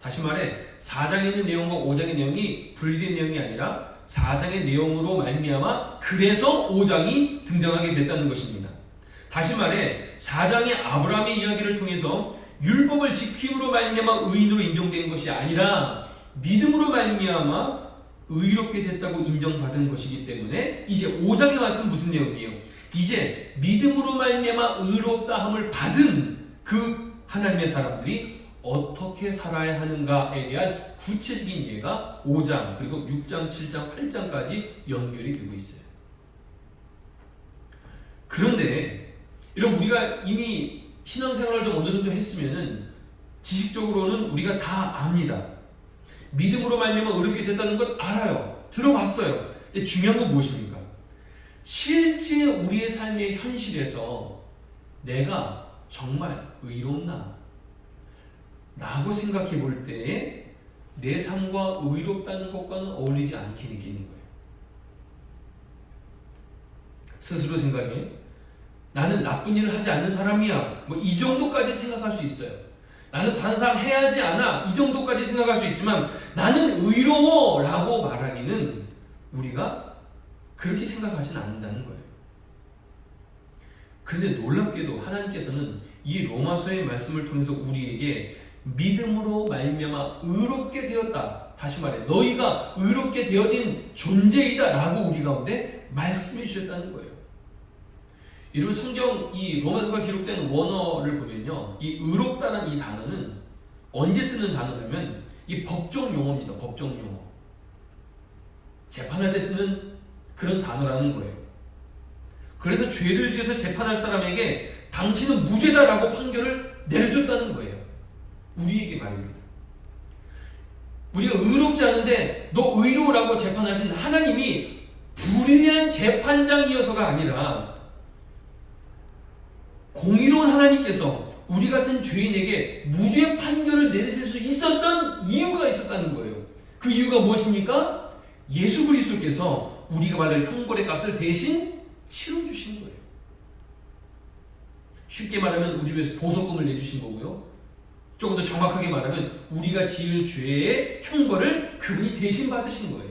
다시 말해 4장에 있는 내용과 5장의 내용이 분리된 내용이 아니라 4장의 내용으로 말미암아 그래서 5장이 등장하게 됐다는 것입니다. 다시 말해 4장의 아브라함의 이야기를 통해서 율법을 지킴으로 말미암아 의인으로 인정된 것이 아니라 믿음으로 말미암아 의롭게 됐다고 인정받은 것이기 때문에 이제 5장의 말씀은 무슨 내용이에요? 이제 믿음으로 말미암아 의롭다함을 받은 그 하나님의 사람들이 어떻게 살아야 하는가에 대한 구체적인 예가 5장 그리고 6장, 7장, 8장까지 연결이 되고 있어요. 그런데 여러분, 우리가 이미 신앙생활을 좀 어느 정도 했으면은 지식적으로는 우리가 다 압니다. 믿음으로 말미암아 의롭게 됐다는 것 알아요. 들어봤어요. 근데 중요한 건 무엇입니까? 실제 우리의 삶의 현실에서 내가 정말 의롭나? 라고 생각해 볼 때에 내 삶과 의롭다는 것과는 어울리지 않게 느끼는 거예요. 스스로 생각해. 나는 나쁜 일을 하지 않는 사람이야. 뭐 이 정도까지 생각할 수 있어요. 나는 다른 사람 해하지 않아. 이 정도까지 생각할 수 있지만 나는 의로워 라고 말하기는 우리가 그렇게 생각하지는 않는다는 거예요. 그런데 놀랍게도 하나님께서는 이 로마서의 말씀을 통해서 우리에게 믿음으로 말미암아 의롭게 되었다. 다시 말해 너희가 의롭게 되어진 존재이다 라고 우리 가운데 말씀해 주셨다는 거예요. 여러분, 성경 이 로마서가 기록된 원어를 보면요, 이 의롭다는 이 단어는 언제 쓰는 단어냐면 이 법정 용어입니다. 법정 용어. 재판할 때 쓰는 그런 단어라는 거예요. 그래서 죄를 지어서 재판할 사람에게 당신은 무죄다라고 판결을 내려줬다는 거예요. 우리에게 말입니다. 우리가 의롭지 않은데 너 의로우라고 재판하신 하나님이 불의한 재판장이어서가 아니라 공의로운 하나님께서 우리 같은 죄인에게 무죄 판결을 내리실 수 있었던 이유가 있었다는 거예요. 그 이유가 무엇입니까? 예수 그리스도께서 우리가 받을 형벌의 값을 대신 치러주신 거예요. 쉽게 말하면 우리 위해서 보석금을 내주신 거고요. 조금 더 정확하게 말하면 우리가 지을 죄의 형벌을 그분이 대신 받으신 거예요.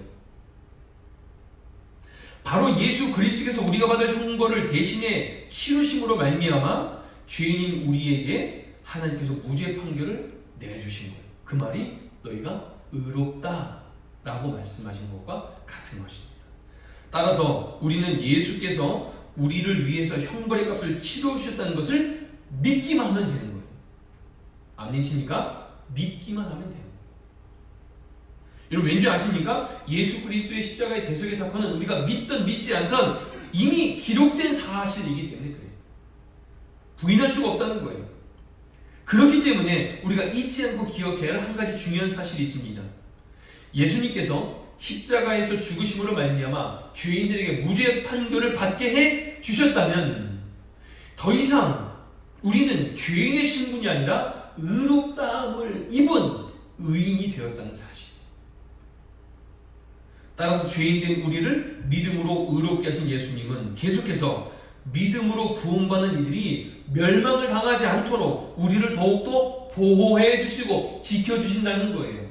바로 예수 그리스도께서 우리가 받을 형벌을 대신에 치르심으로 말미암아 죄인인 우리에게 하나님께서 무죄 판결을 내주신 거예요. 그 말이 너희가 의롭다 라고 말씀하신 것과 같은 것입니다. 따라서 우리는 예수께서 우리를 위해서 형벌의 값을 치러주셨다는 것을 믿기만 하면 되는 거예요. 아멘 칩니까? 믿기만 하면 돼요. 여러분, 왠지 아십니까? 예수 그리스도의 십자가의 대속의 사건은 우리가 믿든 믿지 않든 이미 기록된 사실이기 때문에 그래요. 부인할 수가 없다는 거예요. 그렇기 때문에 우리가 잊지 않고 기억해야 할 한 가지 중요한 사실이 있습니다. 예수님께서 십자가에서 죽으심으로 말미암아 죄인들에게 무죄 판결을 받게 해 주셨다면 더 이상 우리는 죄인의 신분이 아니라 의롭다함을 입은 의인이 되었다는 사실. 따라서 죄인된 우리를 믿음으로 의롭게 하신 예수님은 계속해서 믿음으로 구원받는 이들이 멸망을 당하지 않도록 우리를 더욱더 보호해 주시고 지켜주신다는 거예요.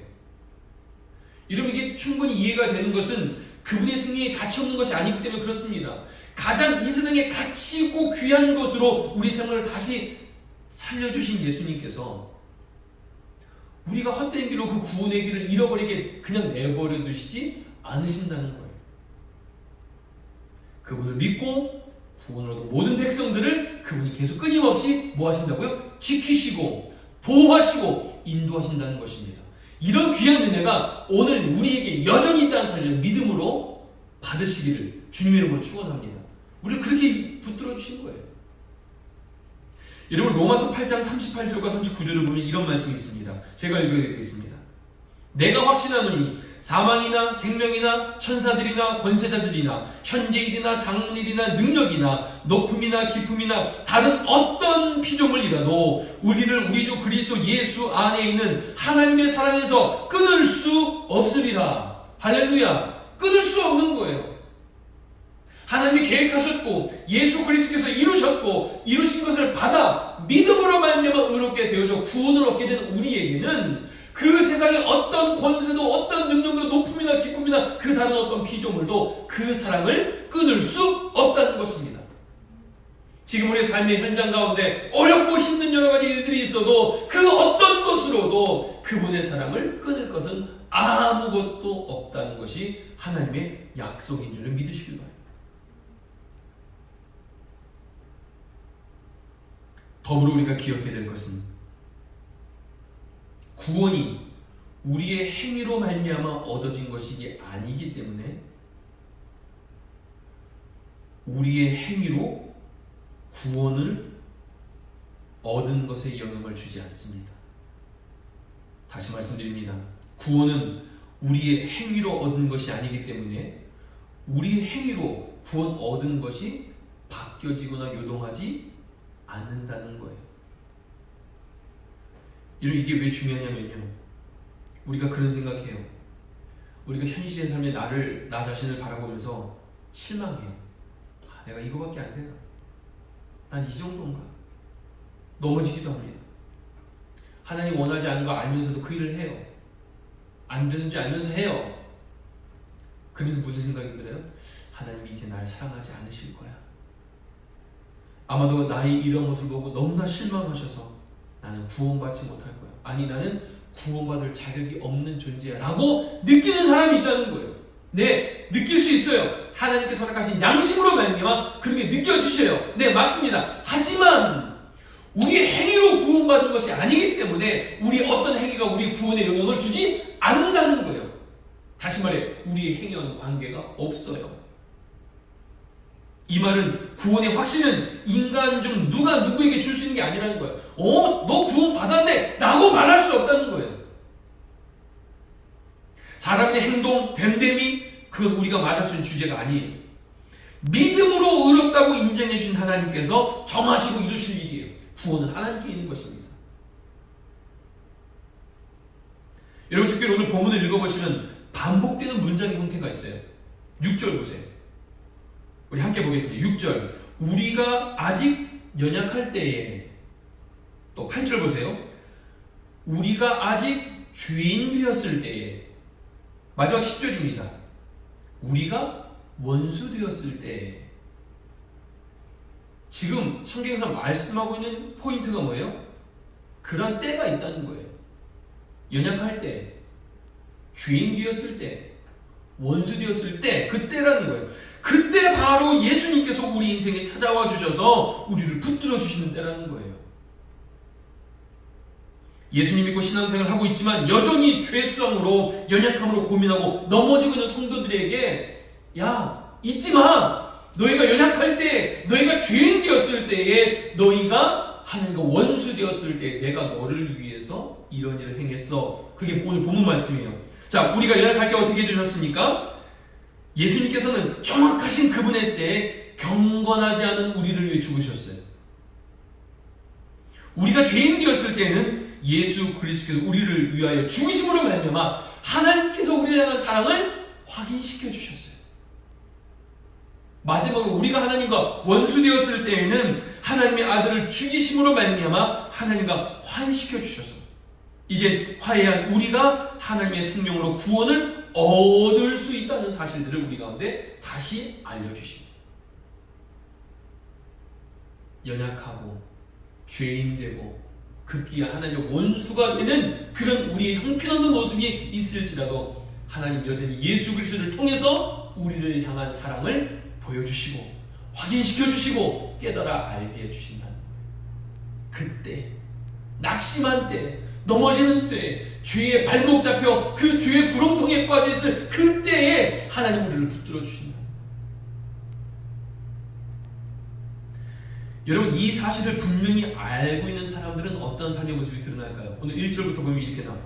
여러분, 이게 충분히 이해가 되는 것은 그분의 승리에 가치없는 것이 아니기 때문에 그렇습니다. 가장 이 세상에 가치 있고 귀한 것으로 우리 생명을 다시 살려주신 예수님께서 우리가 헛된 길로 그 구원의 길을 잃어버리게 그냥 내버려 두시지 않으신다는 거예요. 그분을 믿고 구원을 얻은 모든 백성들을 그분이 계속 끊임없이 뭐 하신다고요? 지키시고 보호하시고 인도하신다는 것입니다. 이런 귀한 은혜가 오늘 우리에게 여전히 있다는 사실을 믿음으로 받으시기를 주님의 이름으로 축원합니다. 우리를 그렇게 붙들어 주신 거예요. 여러분, 로마서 8장 38절과 39절을 보면 이런 말씀이 있습니다. 제가 읽어드리겠습니다. 내가 확신하노니 사망이나 생명이나 천사들이나 권세자들이나 현재일이나 장래일이나 능력이나 높음이나 깊음이나 다른 어떤 피조물이라도 우리를 우리 주 그리스도 예수 안에 있는 하나님의 사랑에서 끊을 수 없으리라. 할렐루야. 끊을 수 없는 거예요. 하나님이 계획하셨고 예수 그리스도께서 이루셨고 이루신 것을 받아 믿음으로 말미암아 의롭게 되어져 구원을 얻게 된 우리에게는 그 세상의 어떤 권세도 어떤 능력도 높음이나 기쁨이나 그 다른 어떤 피조물도 그 사랑을 끊을 수 없다는 것입니다. 지금 우리의 삶의 현장 가운데 어렵고 힘든 여러 가지 일들이 있어도 그 어떤 것으로도 그분의 사랑을 끊을 것은 아무것도 없다는 것이 하나님의 약속인 줄을 믿으시길 바랍니다. 더불어 우리가 기억해야 될 것은 구원이 우리의 행위로 말미암아 얻어진 것이 아니기 때문에 우리의 행위로 구원을 얻은 것에 영향을 주지 않습니다. 다시 말씀드립니다. 구원은 우리의 행위로 얻은 것이 아니기 때문에 우리의 행위로 구원 얻은 것이 바뀌어지거나 요동하지 않는다는 거예요. 이게 왜 중요하냐면요, 우리가 그런 생각해요. 우리가 현실의 삶에 나 자신을 바라보면서 실망해요. 내가 이거밖에 안 되나? 난 이 정도인가? 넘어지기도 합니다. 하나님 원하지 않은 거 알면서도 그 일을 해요. 안 되는 줄 알면서 해요. 그러면서 무슨 생각이 들어요? 하나님이 이제 나를 사랑하지 않으실 거야. 아마도 나의 이런 모습을 보고 너무나 실망하셔서 나는 구원받지 못할 거야. 아니, 나는 구원받을 자격이 없는 존재야 라고 느끼는 사람이 있다는 거예요. 네, 느낄 수 있어요. 하나님께서 허락하신 양심으로 말미암아 그렇게 느껴지셔요. 네, 맞습니다. 하지만 우리의 행위로 구원받은 것이 아니기 때문에 우리 어떤 행위가 우리 구원에 영향을 주지 않는다는 거예요. 다시 말해, 우리의 행위와는 관계가 없어요. 이 말은 구원의 확신은 인간 중 누가 누구에게 줄 수 있는 게 아니라는 거예요. 너 구원 받았네 라고 말할 수 없다는 거예요. 사람의 행동, 됨됨이, 그건 우리가 말할 수 있는 주제가 아니에요. 믿음으로 의롭다고 인정해 주신 하나님께서 정하시고 이루실 일이에요. 구원은 하나님께 있는 것입니다. 여러분, 특별히 오늘 본문을 읽어보시면 반복되는 문장의 형태가 있어요. 6절 보세요. 우리 함께 보겠습니다. 6절. 우리가 아직 연약할 때에, 또 8절 보세요. 우리가 아직 죄인 되었을 때에, 마지막 10절입니다. 우리가 원수 되었을 때에. 지금 성경에서 말씀하고 있는 포인트가 뭐예요? 그런 때가 있다는 거예요. 연약할 때, 죄인 되었을 때, 원수 되었을 때, 그때라는 거예요. 그때 바로 예수님께서 우리 인생에 찾아와 주셔서 우리를 붙들어 주시는 때라는 거예요. 예수님 믿고 신앙생활을 하고 있지만 여전히 죄성으로, 연약함으로 고민하고 넘어지고 있는 성도들에게, 야, 잊지 마! 너희가 연약할 때, 너희가 죄인 되었을 때에, 너희가 하나님과 원수 되었을 때 내가 너를 위해서 이런 일을 행했어. 그게 오늘 본문 말씀이에요. 자, 우리가 연약할 때 어떻게 해주셨습니까? 예수님께서는 정확하신 그분의 때에 경건하지 않은 우리를 위해 죽으셨어요. 우리가 죄인 되었을 때는 예수 그리스도께서 우리를 위하여 죽으심으로 말미암아 하나님께서 우리를 향한 사랑을 확인시켜 주셨어요. 마지막으로 우리가 하나님과 원수 되었을 때에는 하나님의 아들을 죽이심으로 말미암아 하나님과 화해시켜 주셔서 이제 화해한 우리가 하나님의 생명으로 구원을 얻을 수 있다는 사실들을 우리 가운데 다시 알려주십니다. 연약하고 죄인되고 급기야 하나님의 원수가 되는 그런 우리의 형편없는 모습이 있을지라도 하나님 여전히 예수 그리스도를 통해서 우리를 향한 사랑을 보여주시고 확인시켜주시고 깨달아 알게 해주신다. 그때 낙심한 때 넘어지는 때 죄의 발목 잡혀 그 죄의 구렁텅이에 빠져있을 그때에 하나님 우리를 붙들어 주신다. 여러분 이 사실을 분명히 알고 있는 사람들은 어떤 삶의 모습이 드러날까요? 오늘 1절부터 보면 이렇게 나와요.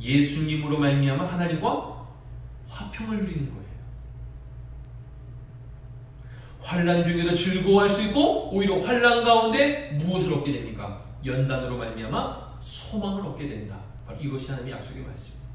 예수님으로 말미암아 하나님과 화평을 누리는 거예요. 환난 중에도 즐거워할 수 있고 오히려 환난 가운데 무엇을 얻게 됩니까? 연단으로 말미암아 소망을 얻게 된다. 바로 이것이 하나님의 약속의 말씀입니다.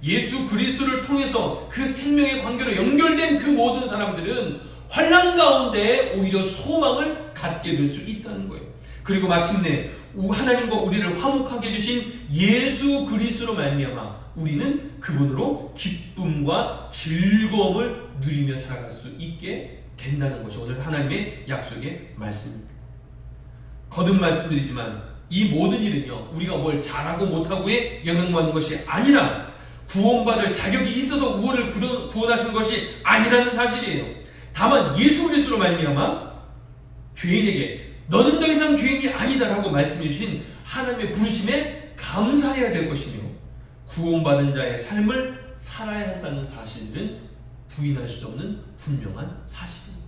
예수 그리스도를 통해서 그 생명의 관계로 연결된 그 모든 사람들은 환난 가운데 오히려 소망을 갖게 될 수 있다는 거예요. 그리고 마침내 하나님과 우리를 화목하게 해주신 예수 그리스도로 말미암아 우리는 그분으로 기쁨과 즐거움을 누리며 살아갈 수 있게 된다는 것이 오늘 하나님의 약속의 말씀입니다. 거듭 말씀드리지만 이 모든 일은요 우리가 뭘 잘하고 못하고에 영향받는 것이 아니라 구원받을 자격이 있어서 우리를 구원하신 것이 아니라는 사실이에요. 다만 예수 그리스도로 말미암아 죄인에게 너는 더 이상 죄인이 아니다라고 말씀해 주신 하나님의 부르심에 감사해야 될 것이며 구원받은 자의 삶을 살아야 한다는 사실들은 부인할 수 없는 분명한 사실입니다.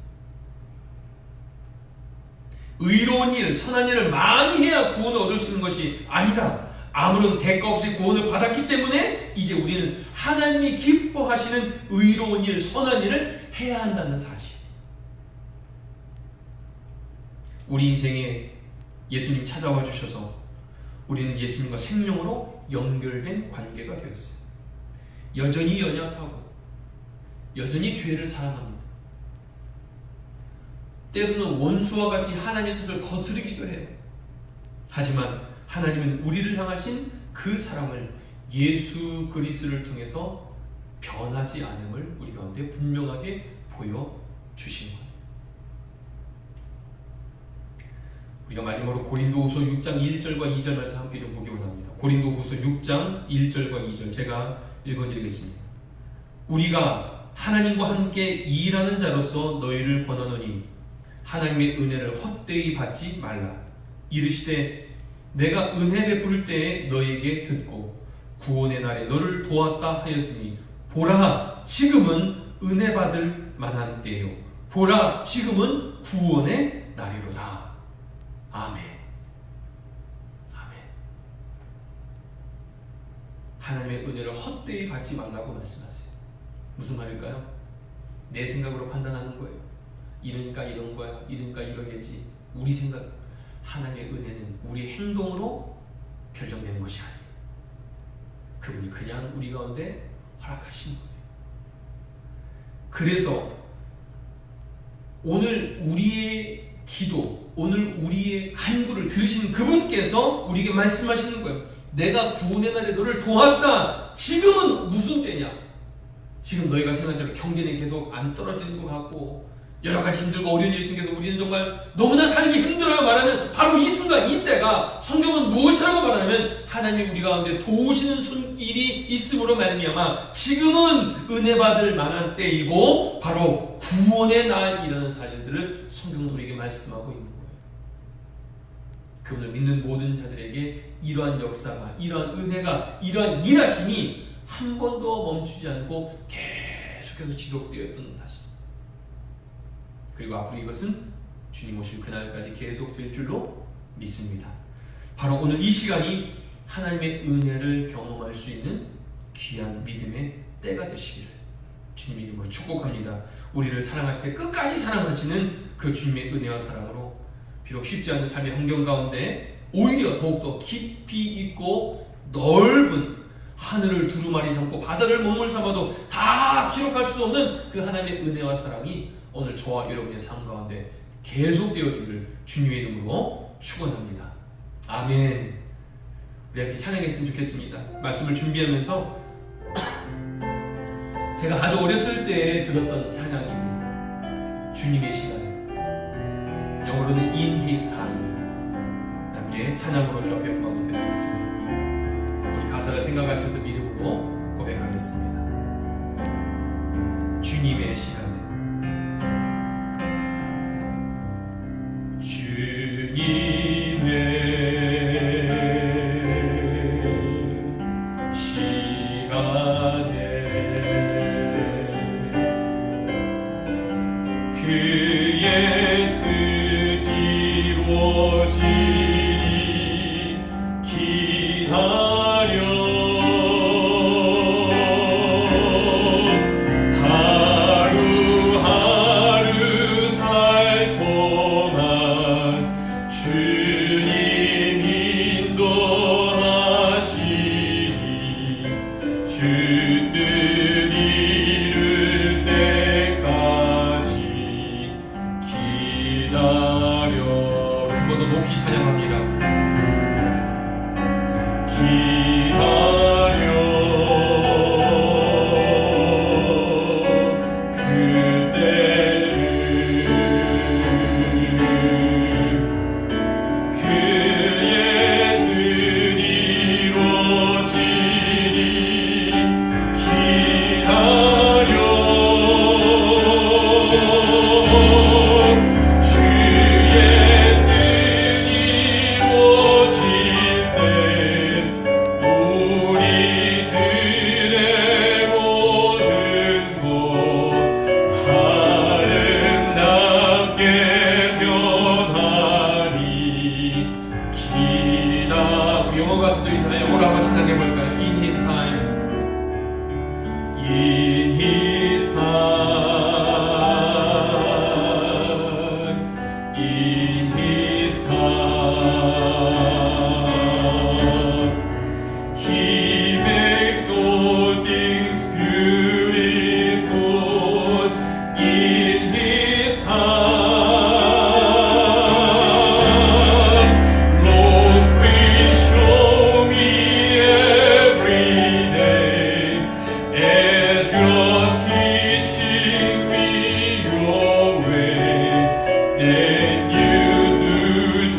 의로운 일, 선한 일을 많이 해야 구원을 얻을 수 있는 것이 아니라 아무런 대가 없이 구원을 받았기 때문에 이제 우리는 하나님이 기뻐하시는 의로운 일, 선한 일을 해야 한다는 사실. 우리 인생에 예수님 찾아와 주셔서 우리는 예수님과 생명으로 연결된 관계가 되었어요. 여전히 연약하고 여전히 죄를 사랑합니다. 때로는 원수와 같이 하나님의 뜻을 거스르기도 해요. 하지만 하나님은 우리를 향하신 그 사랑을 예수 그리스도를 통해서 변하지 않음을 우리 가운데 분명하게 보여주신 거예요. 우리가 마지막으로 고린도후서 6장 1절과 2절 말씀 함께 좀 보기 원합니다. 고린도후서 6장 1절과 2절 제가 읽어드리겠습니다. 우리가 하나님과 함께 일하는 자로서 너희를 권하노니 하나님의 은혜를 헛되이 받지 말라. 이르시되 내가 은혜 베풀 때에 너에게 듣고 구원의 날에 너를 도왔다 하였으니 보라 지금은 은혜 받을 만한 때요 보라 지금은 구원의 날이로다. 아멘. 아멘. 하나님의 은혜를 헛되이 받지 말라고 말씀하세요. 무슨 말일까요? 내 생각으로 판단하는 거예요. 이러니까 이런 거야, 이러니까 이러겠지. 우리 생각, 하나님의 은혜는 우리의 행동으로 결정되는 것이 아니에요. 그분이 그냥 우리 가운데 허락하신 거예요. 그래서 오늘 우리의 기도, 오늘 우리의 간구를 들으시는 그분께서 우리에게 말씀하시는 거예요. 내가 구원의 날에 너를 도왔다. 지금은 무슨 때냐? 지금 너희가 생각한 대로 경제는 계속 안 떨어지는 것 같고 여러 가지 힘들고 어려운 일이 생겨서 우리는 정말 너무나 살기 힘들어요 말하는 바로 이 순간, 이 때가 성경은 무엇이라고 말하냐면 하나님이 우리 가운데 도우시는 손길이 있음으로 말미암아 지금은 은혜 받을 만한 때이고 바로 구원의 날이라는 사실들을 성경은 우리에게 말씀하고 있는 거예요. 그분을 믿는 모든 자들에게 이러한 역사가, 이러한 은혜가, 이러한 일하심이 한 번도 멈추지 않고 계속해서 지속되었던 사실. 그리고 앞으로 이것은 주님 오실 그날까지 계속될 줄로 믿습니다. 바로 오늘 이 시간이 하나님의 은혜를 경험할 수 있는 귀한 믿음의 때가 되시기를 주님 이름으로 축복합니다. 우리를 사랑하실 때 끝까지 사랑하시는 그 주님의 은혜와 사랑으로 비록 쉽지 않은 삶의 환경 가운데 오히려 더욱더 깊이 있고 넓은 하늘을 두루마리 삼고 바다를 먹물 삼아도 다 기록할 수 없는 그 하나님의 은혜와 사랑이 오늘 저와 여러분의 삶 가운데 계속되어지기를 주님의 이름으로 축원합니다. 아멘. 우리 함께 찬양했으면 좋겠습니다. 말씀을 준비하면서 제가 아주 어렸을 때 들었던 찬양입니다. 주님의 시간에, 영어로는 In His Time. 함께 찬양으로 주 앞에 영광을 드리겠습니다. 우리 가사를 생각하실 때 믿음으로 고백하겠습니다. 주님의 시간에, 주님의 시간에 그의 뜻 이루어지리 기다려 하루하루 살 동안 주님 인도하시리 주 뜻 이룰 때까지 기다려. 한 번 더 높이 찬양합니다. 기다려 그때를 그의 뜻 이루어지리 기다려 주의 뜻 이루어질 때 우리들의 모든 것 아름답게 변하리 기다. 우리 영어 가수도 있나요? 영어로 한번 찬양해 볼까요? In His time. In His time. In His time. He makes all things beautiful in His time. Lord, please show me every day as you're teaching me your way. Then you do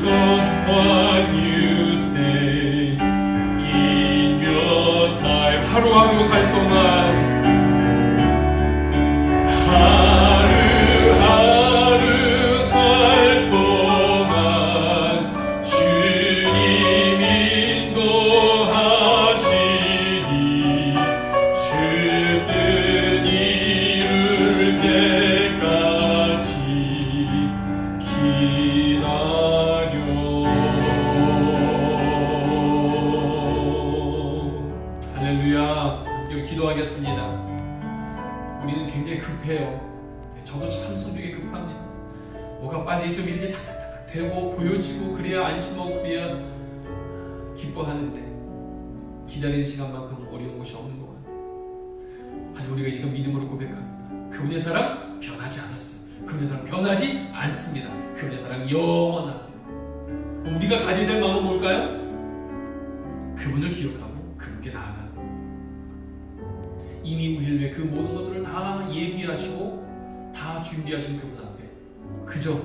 just what you say in your time. 하루하루 살 동안 하루하루 살 동안 주님 인도하시리 주 뜻 이룰 때까지 기다려. 할렐루야. 함께 기도하겠습니다. 우리는 굉장히 급해요. 저도 참 성격이 급합니다. 뭐가 빨리 좀 이렇게 탁탁탁 되고 보여지고 그래야 안심하고 그래야 기뻐하는데 기다리는 시간만큼 어려운 것이 없는 것 같아요. 하지만 우리가 지금 믿음으로 고백합니다. 그분의 사랑 변하지 않았어요. 그분의 사랑 변하지 않습니다. 그분의 사랑 영원하세요. 그럼 우리가 가져야 될 마음은 뭘까요? 그분을 기억하고 그분께 나아가는 것. 이미 우리를 위해 그 모든 것들을 다 예비하시고 다 준비하신 그분 앞에 그저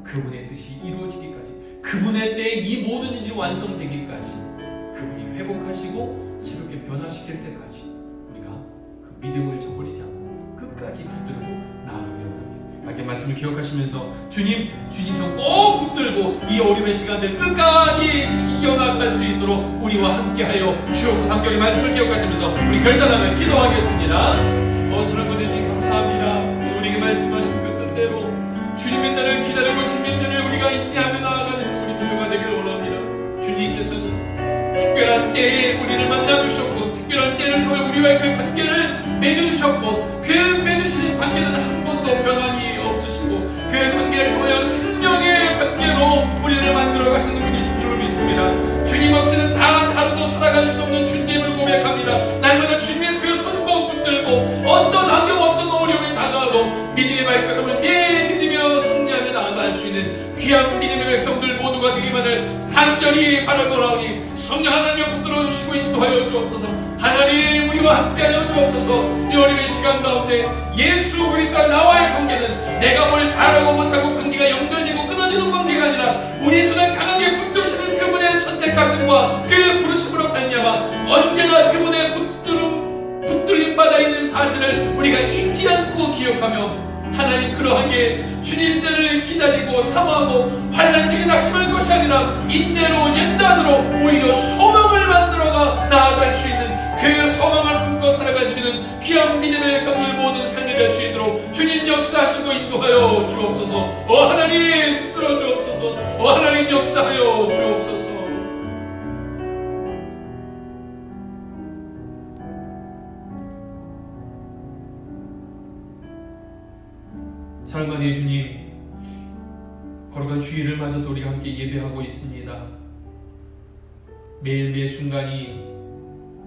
그분의 뜻이 이루어지기까지, 그분의 때에 이 모든 일이 완성되기까지, 그분이 회복하시고 새롭게 변화시킬 때까지 우리가 그 믿음을 저버리지 않고 끝까지 붙들고 나아가기를 원합니다. 함께 말씀을 기억하시면서 주님 손 꼭 붙들고 이 어려움의 시간들 끝까지 이겨나갈 수 있도록 우리와 함께하여 주옵소서. 함께 우리 말씀을 기억하시면서 우리 결단하며 기도하겠습니다. 사랑하는 주님 감사합니다. 우리에게 말씀하신 그 뜻대로 주님의 때를 기다리고 주님의 때를 우리가 인내하며 나아가는 우리 모두가 되기를 원합니다. 주님께서는 특별한 때에 우리를 만나주셨고 특별한 때를 통해 우리와의 그 관계를 맺어주셨고 그 맺어주신 관계는 한 번도 변함이 없으시고 그 관계를 통해 생명의 관계로 없는 주님을 고백합니다. 날마다 주님의 그 손 꼭 붙들고 어떤 환경 어떤 어려움이 다가와도 믿음의 발걸음을 내디디며 승리하며 나아갈 수 있는 귀한 믿음의 백성들 모두가 되기만을 간절히 바라노라오니 성령 하나님을 붙들어 주시고 인도하여 주옵소서. 하나님 우리와 함께하여 주옵소서. 이 어림의 시간 가운데 예수 그리스도와 나와의 관계는 내가 뭘 잘하고 못하고 관계가 연결되고 끊어지는 관계가 아니라 우리 손을 강하게 붙드시는 그분의 선택하심과 그 부르심으로 말미암아 언제나 그분의 붙들림 받아 있는 사실을 우리가 잊지 않고 기억하며 하나님 그러하게 주님들을 기다리고 사모하고 환난 중에 낙심할 것이 아니라 인내로 연단으로 오히려 소망을 만들어가 나아갈 수 있는 그 소망을 품고 살아갈 수 있는 귀한 믿음의 경을 모든 삶이 될 수 있도록 주님 역사하시고 인도하여 주옵소서. 하나님 붙들어 주옵소서. 하나님 역사하여 주옵소서. 사랑하는 주님, 거룩한 주일을 맞아서 우리가 함께 예배하고 있습니다. 매일매일 순간이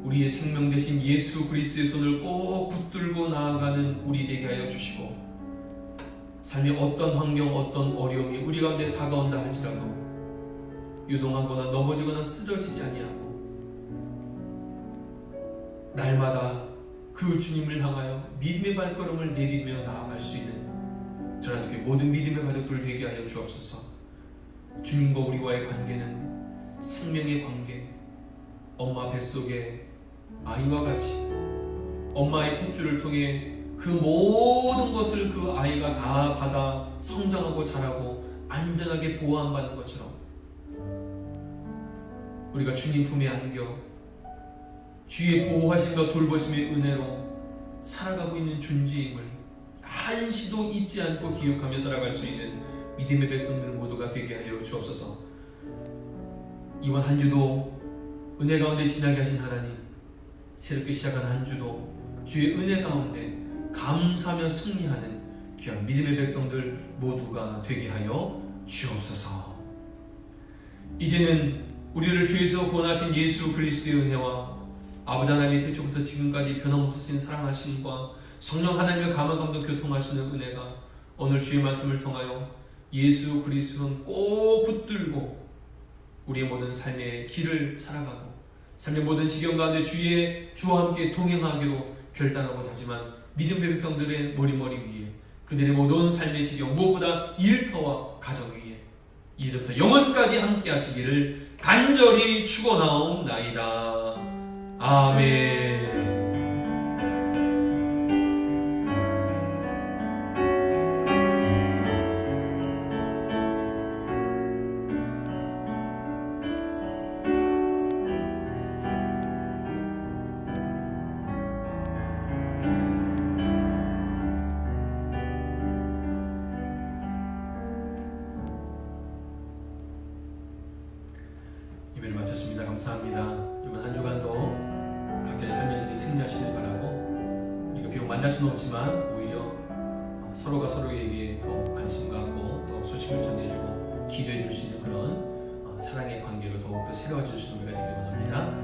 우리의 생명 되신 예수 그리스도의 손을 꼭 붙들고 나아가는 우리 되게 하여 주시고, 삶의 어떤 환경 어떤 어려움이 우리 가운데 다가온다 할지라도 유동하거나 넘어지거나 쓰러지지 아니하고 날마다 그 주님을 향하여 믿음의 발걸음을 내디디며 나아갈 수 있는 저는 그 모든 믿음의 가족들 되게 하여 주옵소서. 주님과 우리와의 관계는 생명의 관계, 엄마 뱃속에 아이와 같이 엄마의 탯줄을 통해 그 모든 것을 그 아이가 다 받아 성장하고 자라고 안전하게 보호받는 것처럼 우리가 주님 품에 안겨 주의 보호하심과 돌보심의 은혜로 살아가고 있는 존재임을 한시도 잊지 않고 기억하며 살아갈 수 있는 믿음의 백성들 모두가 되게 하여 주옵소서. 이번 한 주도 은혜 가운데 지나게 하신 하나님, 새롭게 시작한 한 주도 주의 은혜 가운데 감사하며 승리하는 귀한 믿음의 백성들 모두가 되게 하여 주옵소서. 이제는 우리를 주에서 구원하신 예수 그리스도의 은혜와 아버지 하나님의 태초부터 지금까지 변함없으신 사랑하심과 성령 하나님의 감화감도 교통하시는 은혜가 오늘 주의 말씀을 통하여 예수 그리스도는 꼭 붙들고 우리의 모든 삶의 길을 살아가고 삶의 모든 지경 가운데 주와 함께 동행하기로 결단하고 다짐한 믿음의 백성들의 머리머리 위에 그들의 모든 삶의 지경 무엇보다 일터와 가정 위에 이제부터 영원까지 함께 하시기를 간절히 축원하옵나이다. 아멘. 예배를 마쳤습니다. 감사합니다. 이번 한 주간도 각자의 삶의 길에 승리하시길 바라고, 우리가 비록 만날 수는 없지만 오히려 서로가 서로에게 더 관심 갖고 더 소식을 전해주고 기도해 줄 수 있는 그런 사랑의 관계로 더욱더 새로워질 수 있는 우리가 되길 원합니다.